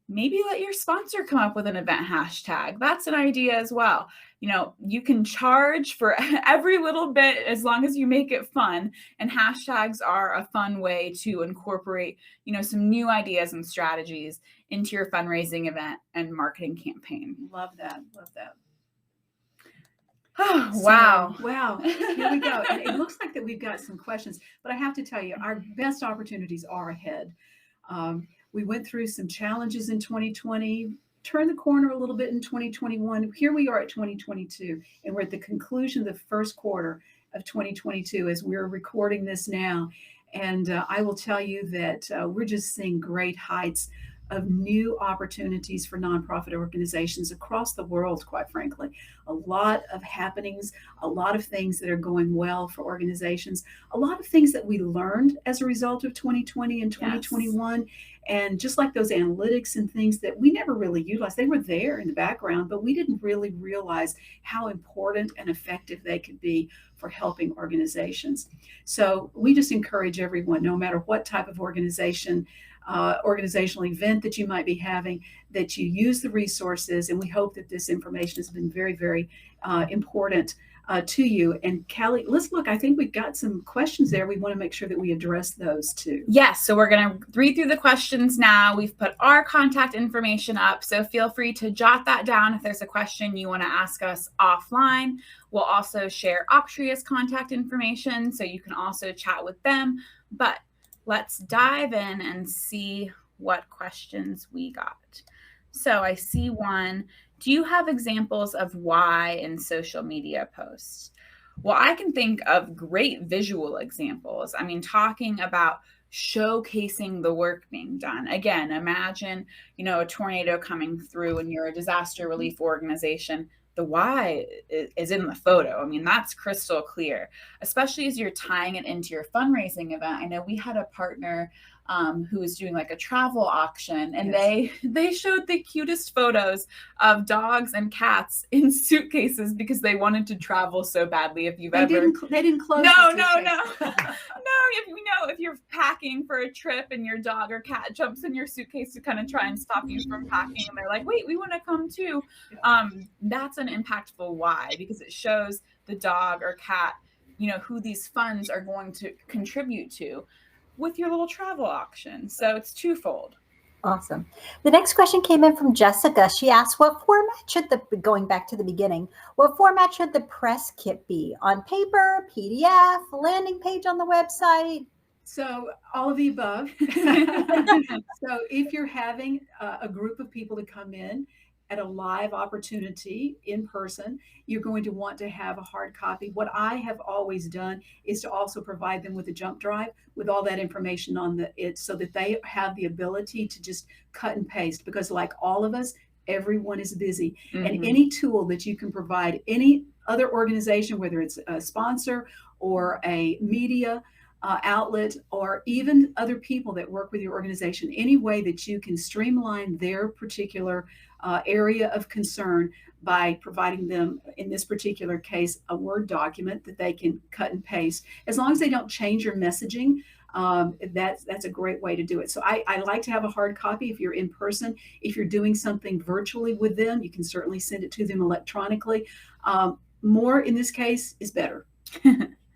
maybe let your sponsor come up with an event hashtag. That's an idea as well. You can charge for every little bit as long as you make it fun. And hashtags are a fun way to incorporate, some new ideas and strategies into your fundraising event and marketing campaign. Love that. Oh, wow. Wow. Here we go. And it looks like that we've got some questions, but I have to tell you, our best opportunities are ahead. We went through some challenges in 2020, turned the corner a little bit in 2021. Here we are at 2022, and we're at the conclusion of the first quarter of 2022 as we're recording this now. And I will tell you that we're just seeing great heights of new opportunities for nonprofit organizations across the world, quite frankly. A lot of happenings, a lot of things that are going well for organizations, a lot of things that we learned as a result of 2020 and 2021. Yes. And just like those analytics and things that we never really utilized, they were there in the background, but we didn't really realize how important and effective they could be for helping organizations. So we just encourage everyone, no matter what type of organizational event that you might be having, that you use the resources. And we hope that this information has been very, very important to you. And Kalley, let's look. I think we've got some questions there. We want to make sure that we address those too. Yes, so we're going to read through the questions now. We've put our contact information up, so feel free to jot that down if there's a question you want to ask us offline. We'll also share Auctria's contact information, so you can also chat with them. But let's dive in and see what questions we got. So I see one. Do you have examples of why in social media posts? Well, I can think of great visual examples. I mean, talking about showcasing the work being done. Again, imagine, a tornado coming through and you're a disaster relief organization. The why is in the photo. I mean, that's crystal clear, especially as you're tying it into your fundraising event. I know we had a partner who was doing like a travel auction, and Yes. they showed the cutest photos of dogs and cats in suitcases because they wanted to travel so badly. If you've They didn't close. No. The If you're packing for a trip and your dog or cat jumps in your suitcase to kind of try and stop you from packing, and they're like, wait, we want to come too. That's an impactful why, because it shows the dog or cat, who these funds are going to contribute to with your little travel auction. So it's twofold. Awesome. The next question came in from Jessica. She asked, going back to the beginning, what format should the press kit be? On paper, PDF, landing page on the website? So all of the above. So if you're having a group of people to come in at a live opportunity in person, you're going to want to have a hard copy. What I have always done is to also provide them with a jump drive with all that information on it, so that they have the ability to just cut and paste, because like all of us, everyone is busy. Mm-hmm. And any tool that you can provide any other organization, whether it's a sponsor or a media outlet, or even other people that work with your organization, any way that you can streamline their particular area of concern by providing them, in this particular case, a Word document that they can cut and paste. As long as they don't change your messaging, that's a great way to do it. So I like to have a hard copy if you're in person. If you're doing something virtually with them, you can certainly send it to them electronically. More in this case is better.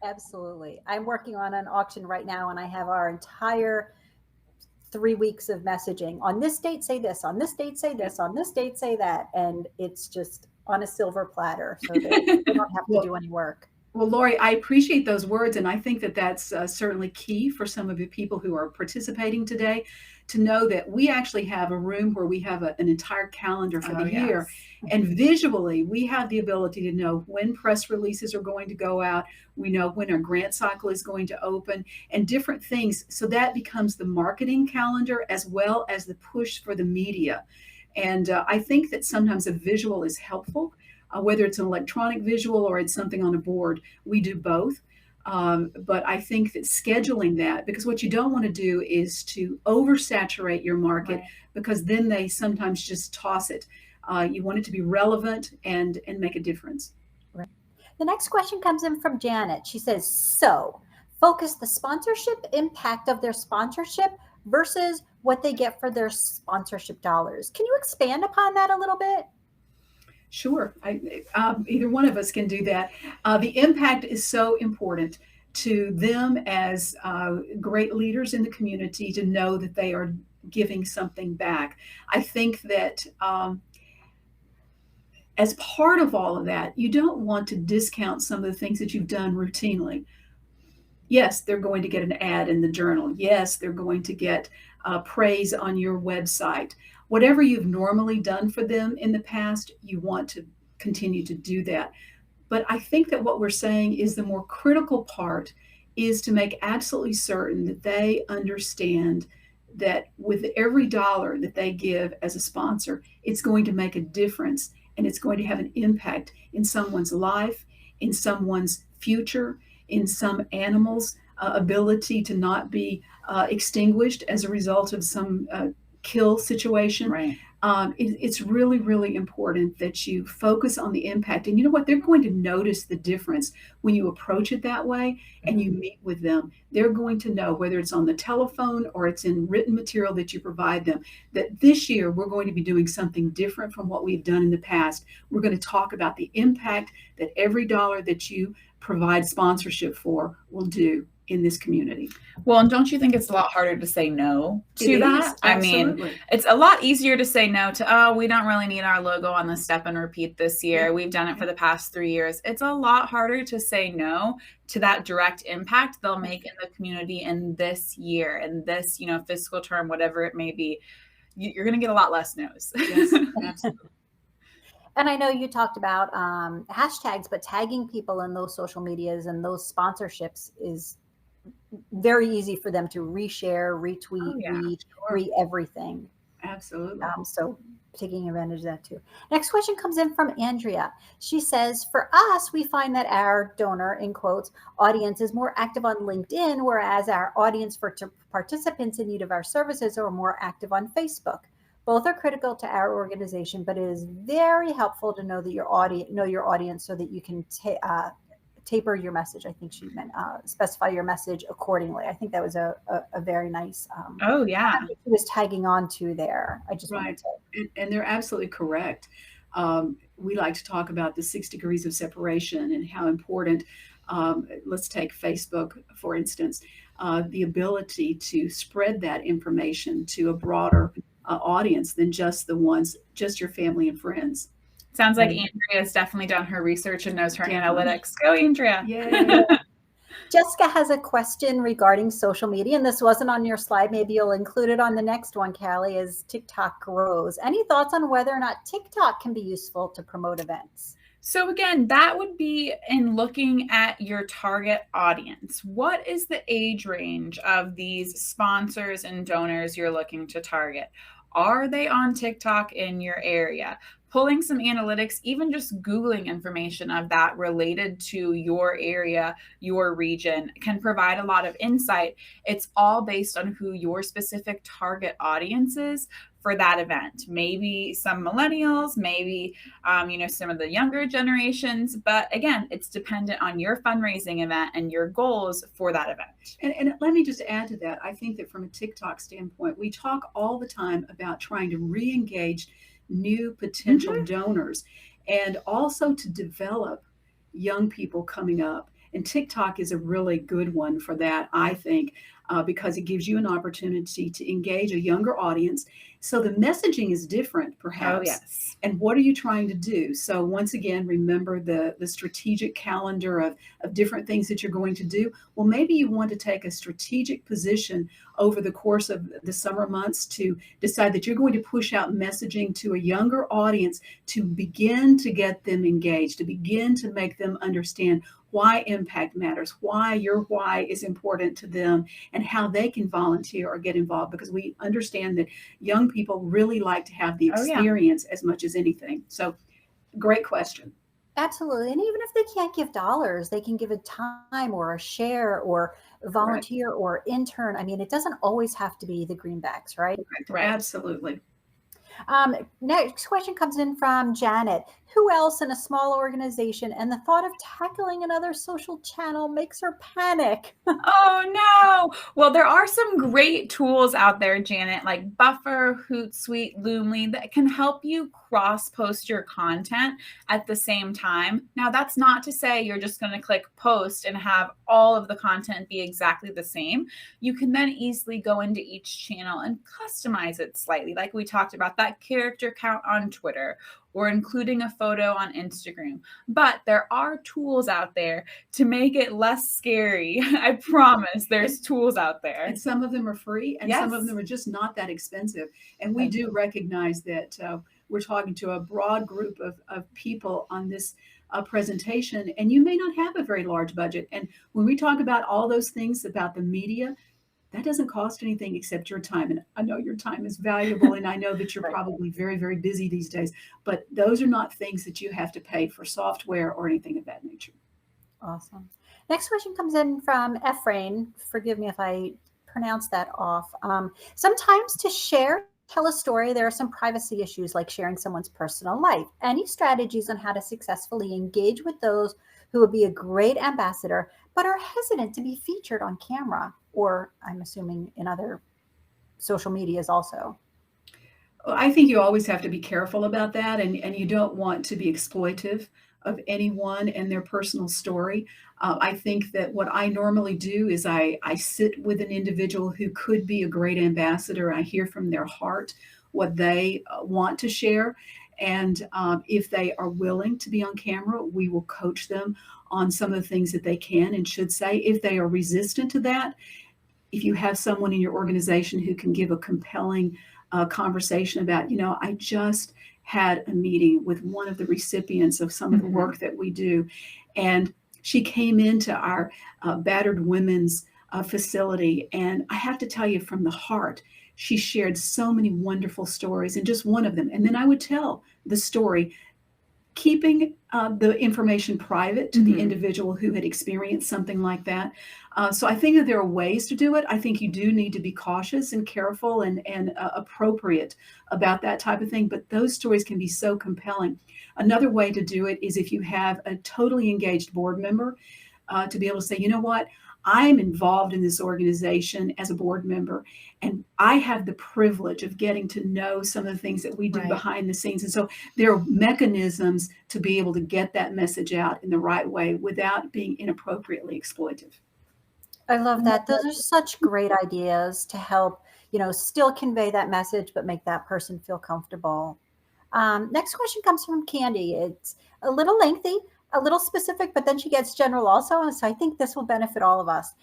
Absolutely. I'm working on an auction right now, and I have our entire 3 weeks of messaging. On this date, say this. On this date, say this. On this date, say that. And it's just on a silver platter, so they don't have to do any work. Well, Lori, I appreciate those words, and I think that that's certainly key for some of the people who are participating today, to know that we actually have a room where we have an entire calendar for the year. And visually, we have the ability to know when press releases are going to go out. We know when our grant cycle is going to open and different things. So that becomes the marketing calendar as well as the push for the media. And I think that sometimes a visual is helpful. Whether it's an electronic visual or it's something on a board, we do both. But I think that scheduling that, because what you don't want to do is to oversaturate your market, right, because then they sometimes just toss it. You want it to be relevant and make a difference. Right. The next question comes in from Janet. She says, so focus the sponsorship impact of their sponsorship versus what they get for their sponsorship dollars. Can you expand upon that a little bit? Sure. Either one of us can do that. The impact is so important to them as great leaders in the community, to know that they are giving something back. I think that as part of all of that, you don't want to discount some of the things that you've done routinely. Yes, they're going to get an ad in the journal. Yes, they're going to get praise on your website. Whatever you've normally done for them in the past, you want to continue to do that. But I think that what we're saying is the more critical part is to make absolutely certain that they understand that with every dollar that they give as a sponsor, it's going to make a difference, and it's going to have an impact in someone's life, in someone's future, in some animal's ability to not be extinguished as a result of some kill situation. Right. It's really, really important that you focus on the impact. And you know what? They're going to notice the difference when you approach it that way and you meet with them. They're going to know, whether it's on the telephone or it's in written material that you provide them, that this year we're going to be doing something different from what we've done in the past. We're going to talk about the impact that every dollar that you provide sponsorship for will do in this community. Well, and don't you think it's a lot harder to say no to that? I mean, it's a lot easier to say no to, oh, we don't really need our logo on the step and repeat this year. We've done it for the past 3 years. It's a lot harder to say no to that direct impact they'll make in the community in this year, in this, fiscal term, whatever it may be. You're going to get a lot less no's. Yes, absolutely. And I know you talked about hashtags, but tagging people in those social medias and those sponsorships is very easy for them to reshare, retweet, re everything. Absolutely. So taking advantage of that too. Next question comes in from Andrea. She says, for us, we find that our donor, in quotes, audience is more active on LinkedIn, whereas our audience for participants in need of our services are more active on Facebook. Both are critical to our organization, but it is very helpful to know that your audience so that you can taper your message. I think she meant specify your message accordingly. I think that was a very nice. She was tagging on to there. I just wanted to. And they're absolutely correct. We like to talk about the 6 degrees of separation and how important. Let's take Facebook, for instance, the ability to spread that information to a broader audience than just your family and friends. Sounds like Andrea's definitely done her research and knows her analytics. Go, Andrea. Yeah. Jessica has a question regarding social media, and this wasn't on your slide. Maybe you'll include it on the next one, Kalley, as TikTok grows. Any thoughts on whether or not TikTok can be useful to promote events? So again, that would be in looking at your target audience. What is the age range of these sponsors and donors you're looking to target? Are they on TikTok in your area? Pulling some analytics, even just Googling information of that related to your area, your region, can provide a lot of insight. It's all based on who your specific target audience is for that event. Maybe some millennials, maybe some of the younger generations. But again, it's dependent on your fundraising event and your goals for that event. And let me just add to that. I think that from a TikTok standpoint, we talk all the time about trying to re-engage new potential donors and also to develop young people coming up. And TikTok is a really good one for that, I think, because it gives you an opportunity to engage a younger audience. So the messaging is different, perhaps. Oh, yes. And what are you trying to do? So once again, remember the strategic calendar of different things that you're going to do. Well, maybe you want to take a strategic position over the course of the summer months to decide that you're going to push out messaging to a younger audience to begin to get them engaged, to begin to make them understand why impact matters, why your why is important to them, and how they can volunteer or get involved, because we understand that young people really like to have the experience as much as anything. So great question. Absolutely. And even if they can't give dollars, they can give a time or a share or volunteer or intern. I mean, it doesn't always have to be the greenbacks, right? Right. Absolutely. Next question comes in from Janet. Who else in a small organization and the thought of tackling another social channel makes her panic? Oh no. Well, there are some great tools out there, Janet, like Buffer, Hootsuite, Loomly, that can help you cross-post your content at the same time. Now, that's not to say you're just going to click post and have all of the content be exactly the same. You can then easily go into each channel and customize it slightly, like we talked about that character count on Twitter, or including a photo on Instagram. But there are tools out there to make it less scary. I promise there's tools out there. And some of them are free, and some of them are just not that expensive. And we do recognize that we're talking to a broad group of people on this presentation, and you may not have a very large budget. And when we talk about all those things about the media, that doesn't cost anything except your time. And I know your time is valuable, and I know that you're probably very, very busy these days, but those are not things that you have to pay for software or anything of that nature. Awesome. Next question comes in from Ephraim. Forgive me if I pronounce that off. Sometimes to share tell a story, there are some privacy issues like sharing someone's personal life. Any strategies on how to successfully engage with those who would be a great ambassador, but are hesitant to be featured on camera, or I'm assuming in other social medias also? I think you always have to be careful about that, and you don't want to be exploitive of anyone and their personal story. I think that what I normally do is I sit with an individual who could be a great ambassador. I hear from their heart what they want to share. And if they are willing to be on camera, we will coach them on some of the things that they can and should say. If they are resistant to that, if you have someone in your organization who can give a compelling conversation about, I just had a meeting with one of the recipients of some of the work that we do, and she came into our battered women's facility. And I have to tell you, from the heart, she shared so many wonderful stories, and just one of them. And then I would tell the story, keeping the information private to the individual who had experienced something like that. So I think that there are ways to do it. I think you do need to be cautious and careful and appropriate about that type of thing. But those stories can be so compelling. Another way to do it is if you have a totally engaged board member, to be able to say, you know what, I'm involved in this organization as a board member, and I have the privilege of getting to know some of the things that we do behind the scenes. And so there are mechanisms to be able to get that message out in the right way without being inappropriately exploitive. I love that. Those are such great ideas to help, still convey that message, but make that person feel comfortable. Next question comes from Candy. It's a little lengthy, a little specific, but then she gets general also. And so I think this will benefit all of us.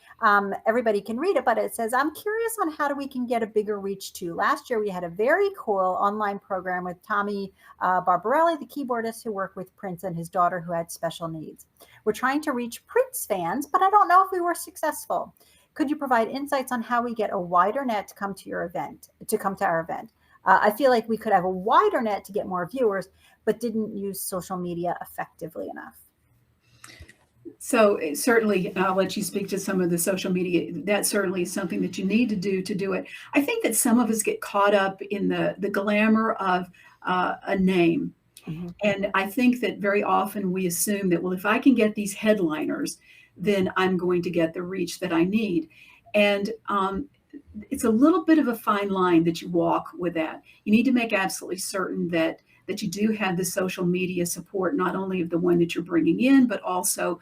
Everybody can read it, but it says, I'm curious on how we can get a bigger reach too. Last year, we had a very cool online program with Tommy Barbarelli, the keyboardist who worked with Prince and his daughter who had special needs. We're trying to reach Prince fans, but I don't know if we were successful. Could you provide insights on how we get a wider net to come to our event? I feel like we could have a wider net to get more viewers, but didn't use social media effectively enough. So certainly, I'll let you speak to some of the social media. That certainly is something that you need to do it. I think that some of us get caught up in the glamour of a name. And I think that very often we assume that, well, if I can get these headliners, then I'm going to get the reach that I need. And it's a little bit of a fine line that you walk with that. You need to make absolutely certain that you do have the social media support, not only of the one that you're bringing in, but also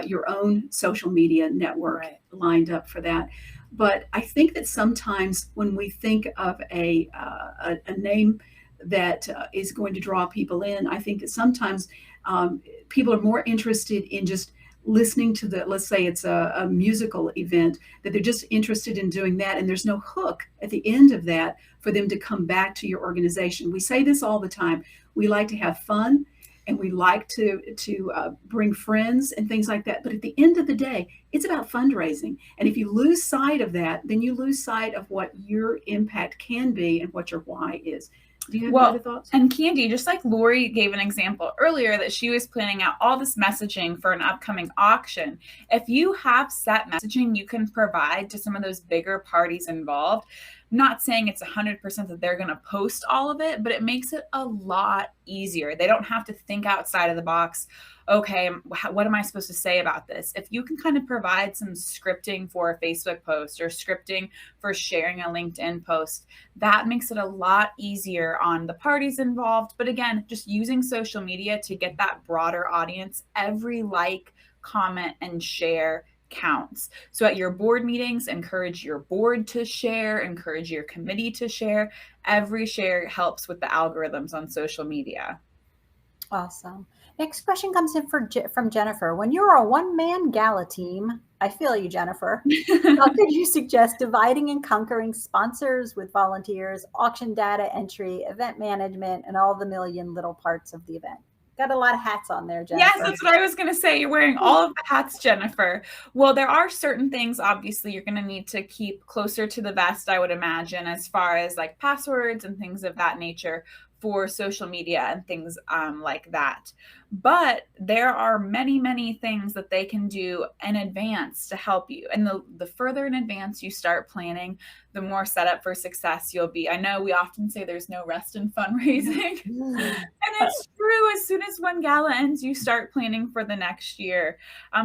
your own social media network lined up for that. But I think that sometimes when we think of a name that is going to draw people in, I think that sometimes people are more interested in just listening to let's say it's a musical event, that they're just interested in doing that, and there's no hook at the end of that for them to come back to your organization. We say this all the time. We like to have fun, and we like to bring friends and things like that. But at the end of the day, it's about fundraising. And if you lose sight of that, then you lose sight of what your impact can be and what your why is. Do you have any other thoughts? And Candy, just like Lori gave an example earlier that she was planning out all this messaging for an upcoming auction. If you have set messaging you can provide to some of those bigger parties involved, not saying it's 100% that they're going to post all of it, but it makes it a lot easier. They don't have to think outside of the box. Okay, what am I supposed to say about this? If you can kind of provide some scripting for a Facebook post or scripting for sharing a LinkedIn post, that makes it a lot easier on the parties involved. But again, just using social media to get that broader audience, every like, comment, and share counts. So at your board meetings, encourage your board to share, encourage your committee to share. Every share helps with the algorithms on social media. Awesome. Next question comes in from Jennifer. When you're a one-man gala team, I feel you, Jennifer. How could you suggest dividing and conquering sponsors with volunteers, auction data entry, event management, and all the million little parts of the event? Got a lot of hats on there, Jennifer. Yes, that's what I was going to say. You're wearing all of the hats, Jennifer. Well, there are certain things, obviously, you're going to need to keep closer to the vest, I would imagine, as far as like passwords and things of that nature for social media and things like that. But there are many, many things that they can do in advance to help you. And the further in advance you start planning, the more set up for success you'll be. I know we often say there's no rest in fundraising. And it's true. As soon as one gala ends, you start planning for the next year.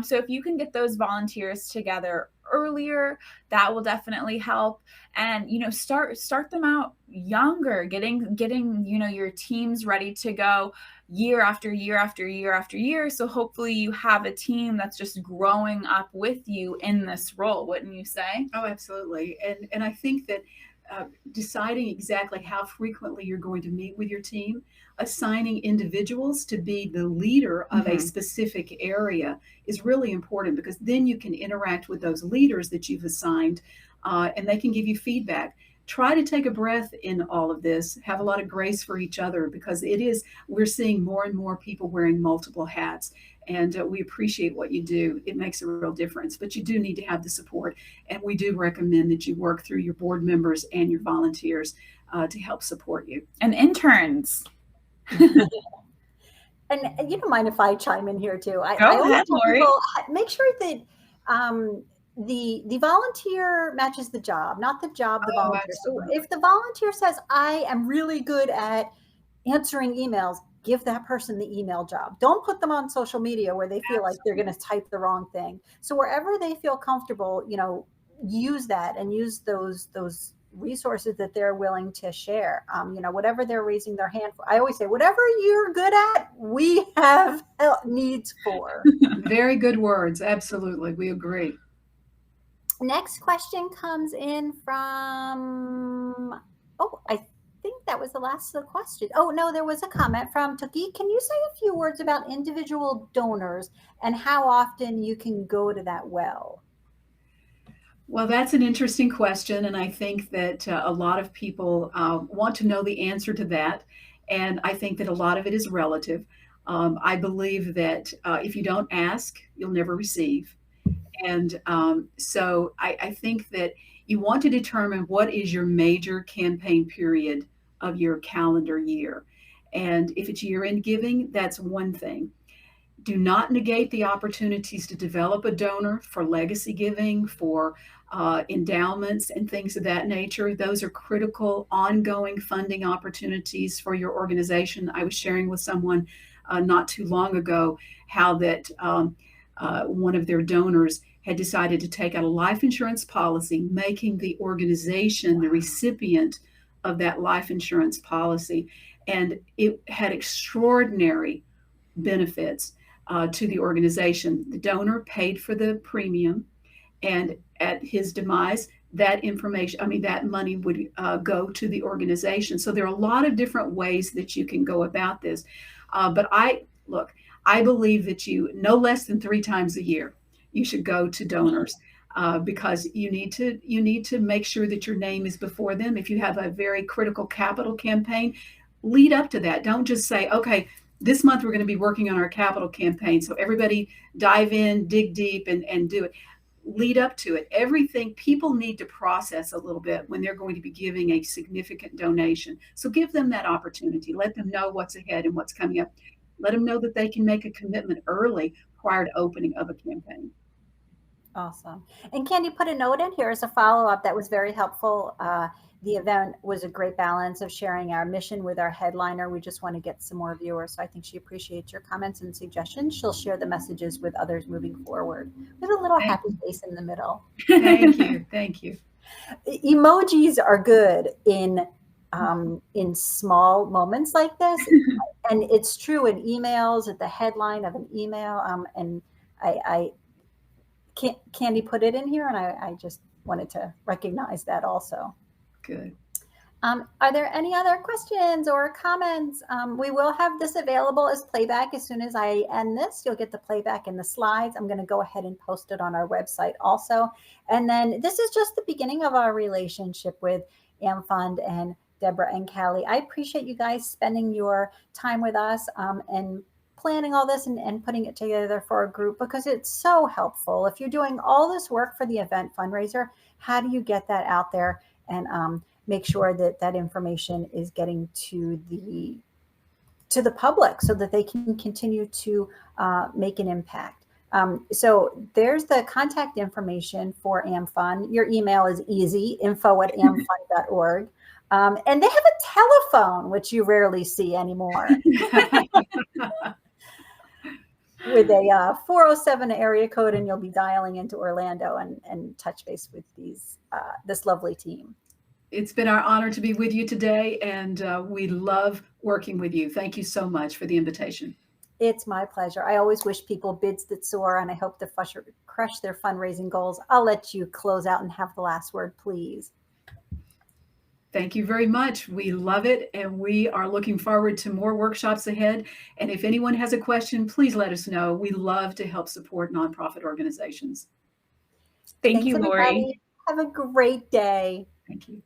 So if you can get those volunteers together earlier, that will definitely help. And start them out younger, getting your teams ready to go year after year after year after year. So hopefully you have a team that's just growing up with you in this role, wouldn't you say? Oh, absolutely. And I think that deciding exactly how frequently you're going to meet with your team, assigning individuals to be the leader of a specific area is really important, because then you can interact with those leaders that you've assigned, and they can give you feedback. Try to take a breath in all of this, have a lot of grace for each other, because we're seeing more and more people wearing multiple hats. And we appreciate what you do. It makes a real difference, but you do need to have the support. And we do recommend that you work through your board members and your volunteers to help support you. And interns. And you don't mind if I chime in here too? I Go always ahead, tell Lori. people, make sure that the volunteer matches the job, not the job the volunteer. So if the volunteer says, I am really good at answering emails, give that person the email job. Don't put them on social media where they feel like they're going to type the wrong thing. So wherever they feel comfortable, use that and use those resources that they're willing to share. Whatever they're raising their hand for. I always say, whatever you're good at, we have needs for. Very good words. Absolutely. We agree. Next question comes in from, I think that was the last of the question. Oh, no, there was a comment from Tuki. Can you say a few words about individual donors and how often you can go to that well? Well, that's an interesting question. And I think that a lot of people want to know the answer to that. And I think that a lot of it is relative. I believe that if you don't ask, you'll never receive. And so I think that you want to determine what is your major campaign period of your calendar year. And if it's year-end giving, that's one thing. Do not negate the opportunities to develop a donor for legacy giving, for endowments and things of that nature. Those are critical, ongoing funding opportunities for your organization. I was sharing with someone not too long ago how that one of their donors had decided to take out a life insurance policy, making the organization the recipient of that life insurance policy. And it had extraordinary benefits to the organization. The donor paid for the premium, and at his demise, that money would go to the organization. So there are a lot of different ways that you can go about this. But I believe that no less than 3 times a year, you should go to donors because you need to make sure that your name is before them. If you have a very critical capital campaign, lead up to that. Don't just say, okay, this month we're going to be working on our capital campaign. So everybody dive in, dig deep, and do it. Lead up to it. Everything people need to process a little bit when they're going to be giving a significant donation. So give them that opportunity. Let them know what's ahead and what's coming up. Let them know that they can make a commitment early prior to opening of a campaign. Awesome. And Candy put a note in here as a follow-up that was very helpful. The event was a great balance of sharing our mission with our headliner. We just want to get some more viewers. So I think she appreciates your comments and suggestions. She'll share the messages with others moving forward with a little happy face in the middle. Thank you. Thank you. Emojis are good in small moments like this. And it's true in emails, at the headline of an email. And I Candy put it in here, and I just wanted to recognize that also. Good. Are there any other questions or comments? We will have this available as playback as soon as I end this. You'll get the playback and the slides. I'm going to go ahead and post it on our website also. And then this is just the beginning of our relationship with AmFund and Deborah and Kalley. I appreciate you guys spending your time with us and planning all this and putting it together for a group, because it's so helpful. If you're doing all this work for the event fundraiser, how do you get that out there and make sure that that information is getting to the public so that they can continue to make an impact. So there's the contact information for AmFund. Your email is easy, info@amfund.org. And they have a telephone, which you rarely see anymore, with a 407 area code, and you'll be dialing into Orlando and touch base with this lovely team. It's been our honor to be with you today, and we love working with you. Thank you so much for the invitation. It's my pleasure. I always wish people bids that soar, and I hope to crush their fundraising goals. I'll let you close out and have the last word, please. Thank you very much. We love it, and we are looking forward to more workshops ahead. And if anyone has a question, please let us know. We love to help support nonprofit organizations. Thank Thanks, you, Lori. everybody. Have a great day. Thank you.